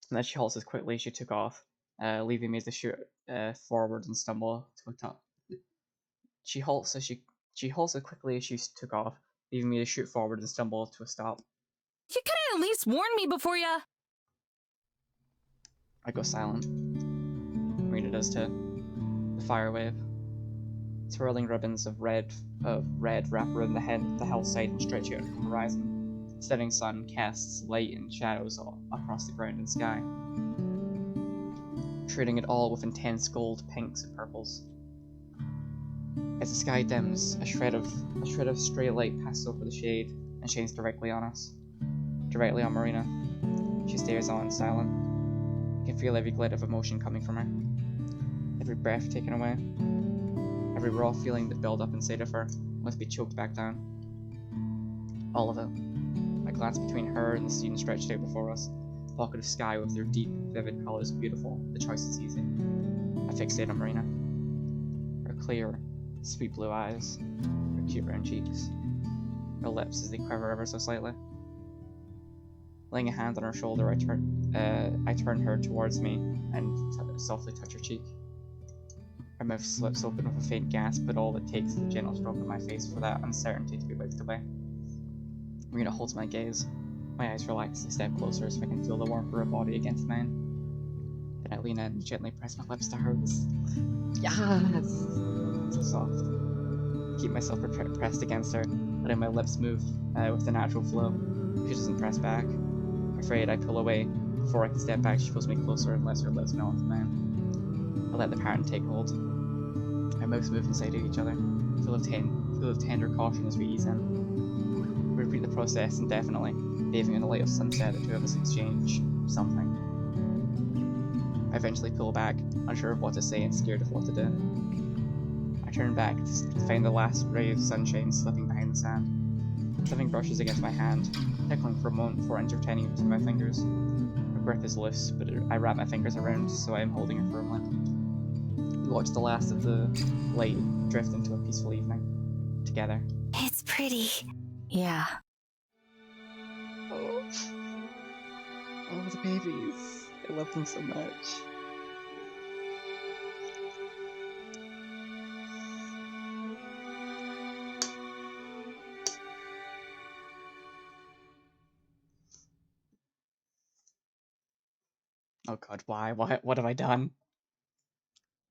And then she halts as quickly as she took off, leaving me to shoot forward and stumble to a top. She halts as quickly as she took off, leaving me to shoot forward and stumble to a stop. You could have at least warned me before ya. I go silent. Marina does too. The fire wave. Swirling ribbons of red wrap around the hillside and stretch out from the horizon. The setting sun casts light and shadows all across the ground and sky, treating it all with intense gold, pinks, and purples. As the sky dims, a shred of stray light passes over the shade and shines directly on us, directly on Marina. She stares on, silent. I can feel every glint of emotion coming from her, every breath taken away, every raw feeling that built up inside of her must be choked back down. All of it. I glance between her and the scene stretched out before us. A pocket of sky with their deep, vivid colours beautiful. The choice is easy. I fixate on Marina. Her clear, sweet blue eyes. Her cute round cheeks. Her lips as they quiver ever so slightly. Laying a hand on her shoulder, I turn her towards me and softly touch her cheek. Her mouth slips open with a faint gasp, but all it takes is a gentle stroke of my face for that uncertainty to be wiped away. Marina holds my gaze. My eyes relax and step closer so I can feel the warmth of her body against mine. Then I lean in and gently press my lips to hers. Yes! So soft. I keep myself pressed against her, letting my lips move with the natural flow. She doesn't press back. Afraid I pull away. Before I can step back, she pulls me closer and lets her lips melt into mine. I let the pattern take hold. Our mouths move inside of each other, full of tender caution as we ease in. We repeat the process indefinitely, bathing in the light of sunset, the two of us exchange something. I eventually pull back, unsure of what to say and scared of what to do. I turn back to find the last ray of sunshine slipping behind the sand. Something brushes against my hand, tickling for a moment before entertaining it between my fingers. Her grip is loose, but I wrap my fingers around so I am holding her firmly. We watch the last of the light drift into a peaceful evening, together. It's pretty. Yeah. Oh, the babies. I love them so much. Oh god, why? What have I done?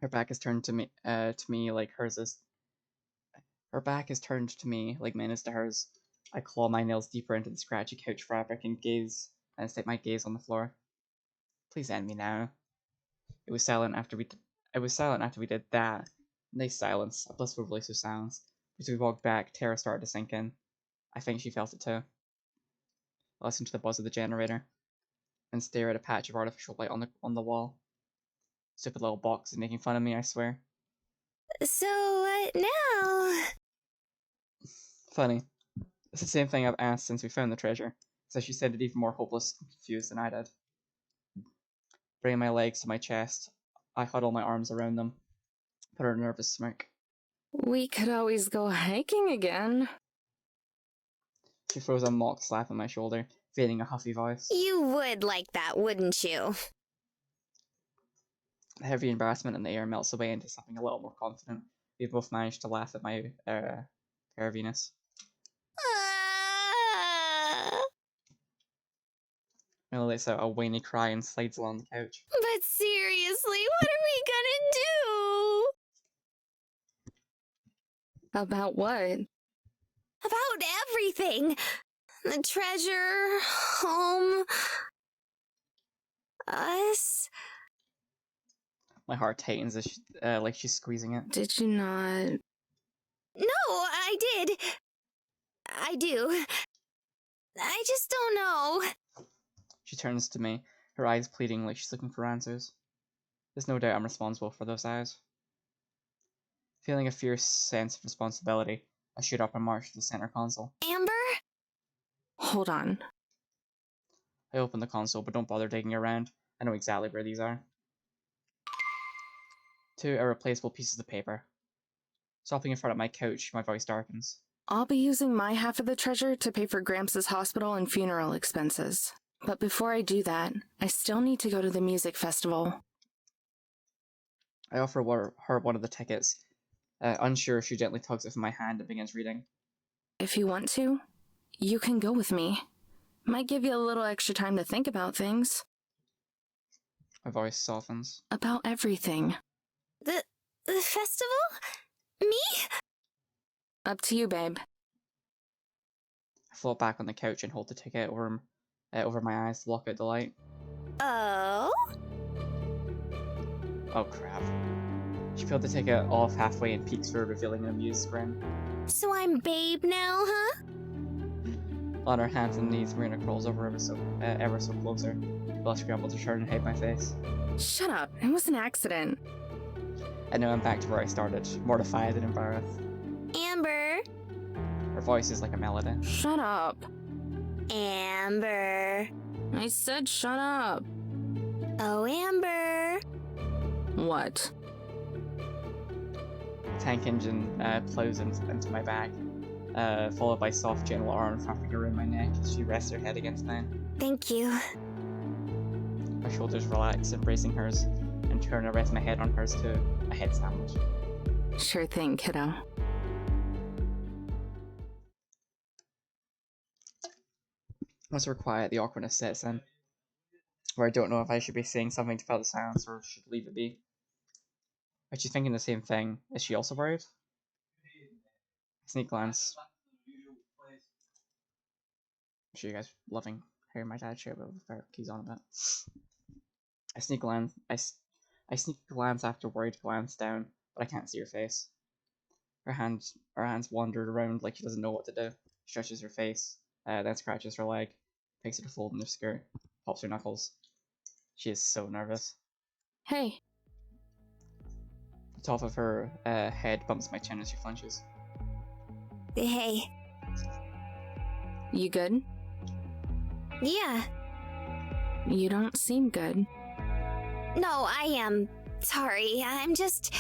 Her back is turned to me like hers is. Her back is turned to me like mine is to hers. I claw my nails deeper into the scratchy couch fabric and stick my gaze on the floor. Please end me now. I was silent after we did that. Nice silence, a blissful release of sounds. As we walked back, terror started to sink in. I think she felt it too. I listened to the buzz of the generator. and stare at a patch of artificial light on the wall. Stupid little box is making fun of me, I swear. So what now? Funny. It's the same thing I've asked since we found the treasure, so she sounded even more hopeless and confused than I did. Bringing my legs to my chest, I huddle my arms around them, put her a nervous smirk. We could always go hiking again. She throws a mock slap on my shoulder, feeling a huffy voice. You would like that, wouldn't you? The heavy embarrassment in the air melts away into something a little more confident. We both managed to laugh at my perviness. Mila lets out a whiny cry and slides along the couch. But seriously, what are we gonna do? About what? About everything. The treasure, home, us. My heart tightens as she, like she's squeezing it. Did you not? No, I did. I do. I just don't know. She turns to me, her eyes pleading like she's looking for answers. There's no doubt I'm responsible for those eyes. Feeling a fierce sense of responsibility, I shoot up and march to the center console. Amber? Hold on. I open the console, but don't bother digging around. I know exactly where these are. 2 irreplaceable pieces of paper. Stopping in front of my couch, my voice darkens. I'll be using my half of the treasure to pay for Gramps' hospital and funeral expenses. But before I do that, I still need to go to the music festival. I offer her one of the tickets. Unsure, she gently tugs it from my hand and begins reading. If you want to, you can go with me. Might give you a little extra time to think about things. My voice softens. About everything. The festival? Me? Up to you, babe. I float back on the couch and hold the ticket over my eyes to block out the light. Oh? Oh crap. She peeled the ticket off halfway and peeks through, revealing an amused grin. So I'm babe now, huh? On her hands and knees, Marina crawls over ever so closer. Blush scrambled to turn and hide my face. Shut up. It was an accident. I know I'm back to where I started, mortified and embarrassed. Amber? Her voice is like a melody. Shut up. Amber. I said shut up. Oh, Amber. What? The tank engine plows into my back, followed by soft, gentle arms wrapping around my neck as she rests her head against mine. Thank you. My shoulders relax, embracing hers, and turn to rest my head on hers to a head sandwich. Sure thing, kiddo. Once we're quiet, the awkwardness sets in, where I don't know if I should be saying something to fill the silence or should leave it be. Is she thinking the same thing? Is she also worried? Sneak glance. I'm sure you guys are loving hearing my dad share about the keys on a bit. I sneak a glance after worried glance down, but I can't see her face. Her hands wandered around like she doesn't know what to do. She stretches her face, then scratches her leg, picks at a fold in her skirt, pops her knuckles. She is so nervous. Hey. The top of her head bumps my chin as she flinches. Hey. You good? Yeah. You don't seem good. No, I am. Sorry, I'm just...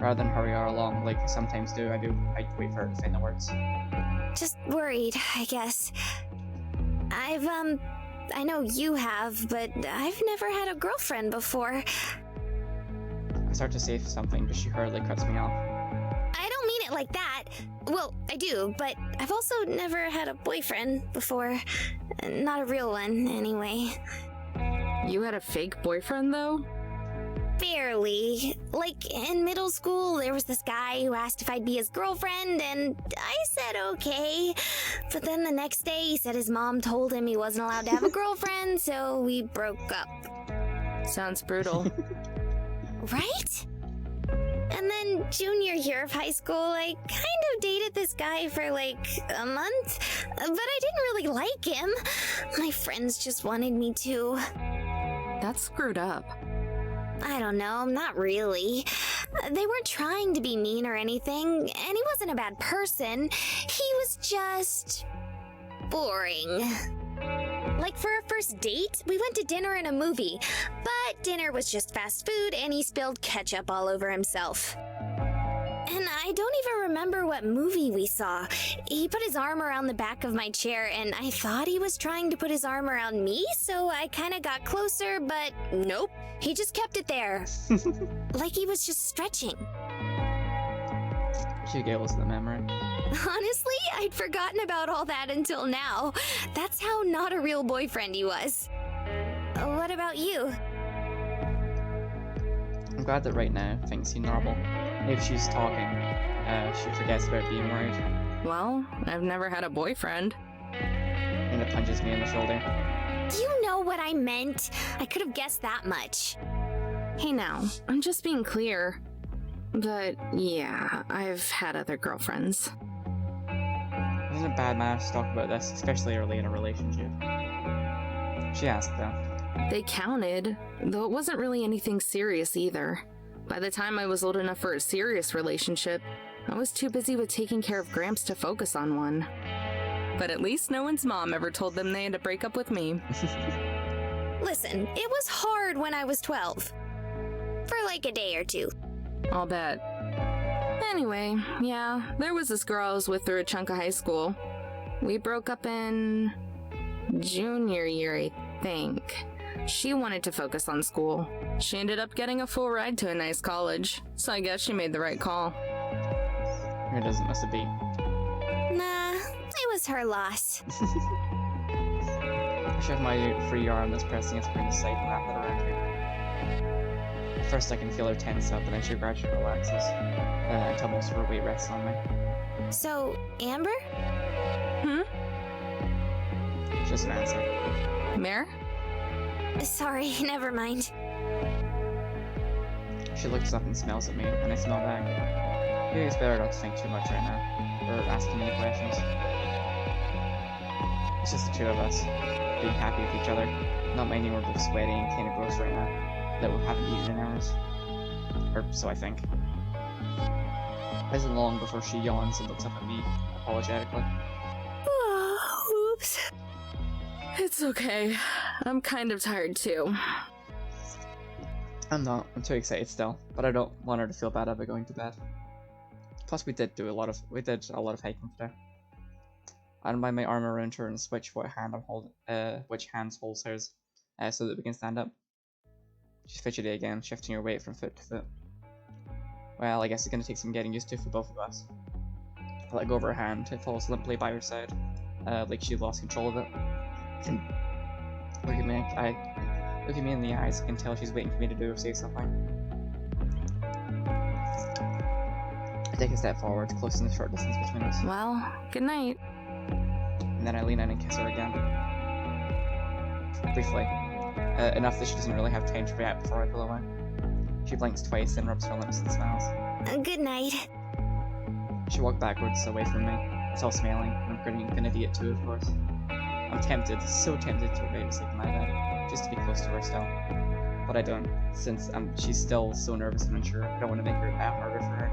Rather than hurry her along like I sometimes do, I wait for her to find the words. just worried, I guess. I know you have, but I've never had a girlfriend before. I start to say something, but she hurriedly cuts me off. I don't mean it like that. Well, I do, but I've also never had a boyfriend before. Not a real one, anyway. You had a fake boyfriend, though? Barely. Like, in middle school, there was this guy who asked if I'd be his girlfriend, and I said okay. But then the next day, he said his mom told him he wasn't allowed to have a girlfriend, so we broke up. Sounds brutal. Right? And then junior year of high school, I kind dated this guy for like a month, but I didn't really like him. My friends just wanted me to. That's screwed up. I don't know, not really. They weren't trying to be mean or anything, and he wasn't a bad person. He was just boring. Like for our first date, we went to dinner and a movie, but dinner was just fast food and he spilled ketchup all over himself. And I don't even remember what movie we saw. He put his arm around the back of my chair and I thought he was trying to put his arm around me, so I kind of got closer, but nope. He just kept it there. Like he was just stretching. She gave us the memory. Honestly, I'd forgotten about all that until now. That's how not a real boyfriend he was. What about you? I'm glad that right now things seem normal. If she's talking, she forgets about being worried. Well, I've never had a boyfriend. And it punches me in the shoulder. You know what I meant. I could have guessed that much. Hey now, I'm just being clear. But yeah, I've had other girlfriends. Isn't it bad manners to talk about this, especially early in a relationship? She asked though. They counted, though it wasn't really anything serious either. By the time I was old enough for a serious relationship, I was too busy with taking care of Gramps to focus on one. But at least no one's mom ever told them they had to break up with me. Listen, it was hard when I was 12. For like a day or two. I'll bet. Anyway, yeah, there was this girl I was with through a chunk of high school. We broke up in junior year, I think. She wanted to focus on school. She ended up getting a full ride to a nice college, so I guess she made the right call. Or does it must have been? Nah, it was her loss. I shove my free arm that's pressing its spring side and wrap it around her. First I can feel her tense up, and then she gradually relaxes, until most of her weight rests on me. So, Amber? She doesn't answer. Mare? Sorry, never mind. She looks up and smells at me, and I smell back. Maybe it's better not to think too much right now, or ask too many questions. It's just the two of us, being happy with each other, not minding we're both sweaty and kinda gross right now, that we haven't eaten in hours. Or so I think. Isn't long before she yawns and looks up at me, apologetically. Oops. It's okay. I'm kind of tired too. I'm not. I'm too excited still, but I don't want her to feel bad about going to bed. Plus, we did a lot of hiking today. I unbind my arm around her and switch which hands holds hers, so that we can stand up. She's fidgety again, shifting her weight from foot to foot. Well, I guess it's gonna take some getting used to for both of us. I let go of her hand. It falls limply by her side, like she lost control of it. Look at me in the eyes. I can tell she's waiting for me to do or say something. I take a step forward, closing the short distance between us. Well, good night. And then I lean in and kiss her again. Briefly. Enough that she doesn't really have time to react before I pull away. She blinks twice, then rubs her lips and smiles. Good night. She walked backwards away from me, still smiling, and I'm gonna be it too, of course. I'm tempted, so tempted to go to sleep in my bed, just to be close to her still. But I don't, since she's still so nervous and unsure. I don't want to make her that harder for her.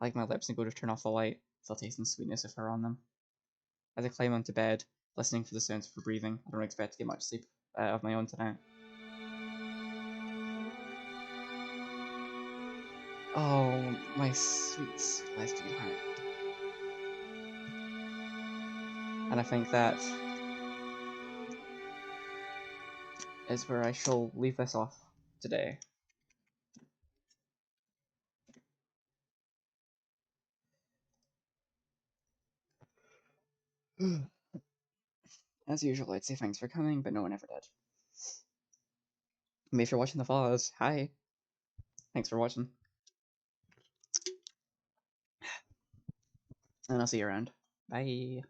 I lick my lips and go to turn off the light, still tasting the sweetness of her on them. As I climb onto bed, listening for the sounds of her breathing, I don't expect to get much sleep of my own tonight. Oh, my sweet celestial heart. And I think that is where I shall leave this off today. As usual, I'd say thanks for coming, but no one ever did. Maybe if you're watching the follows, hi. Thanks for watching. And I'll see you around. Bye.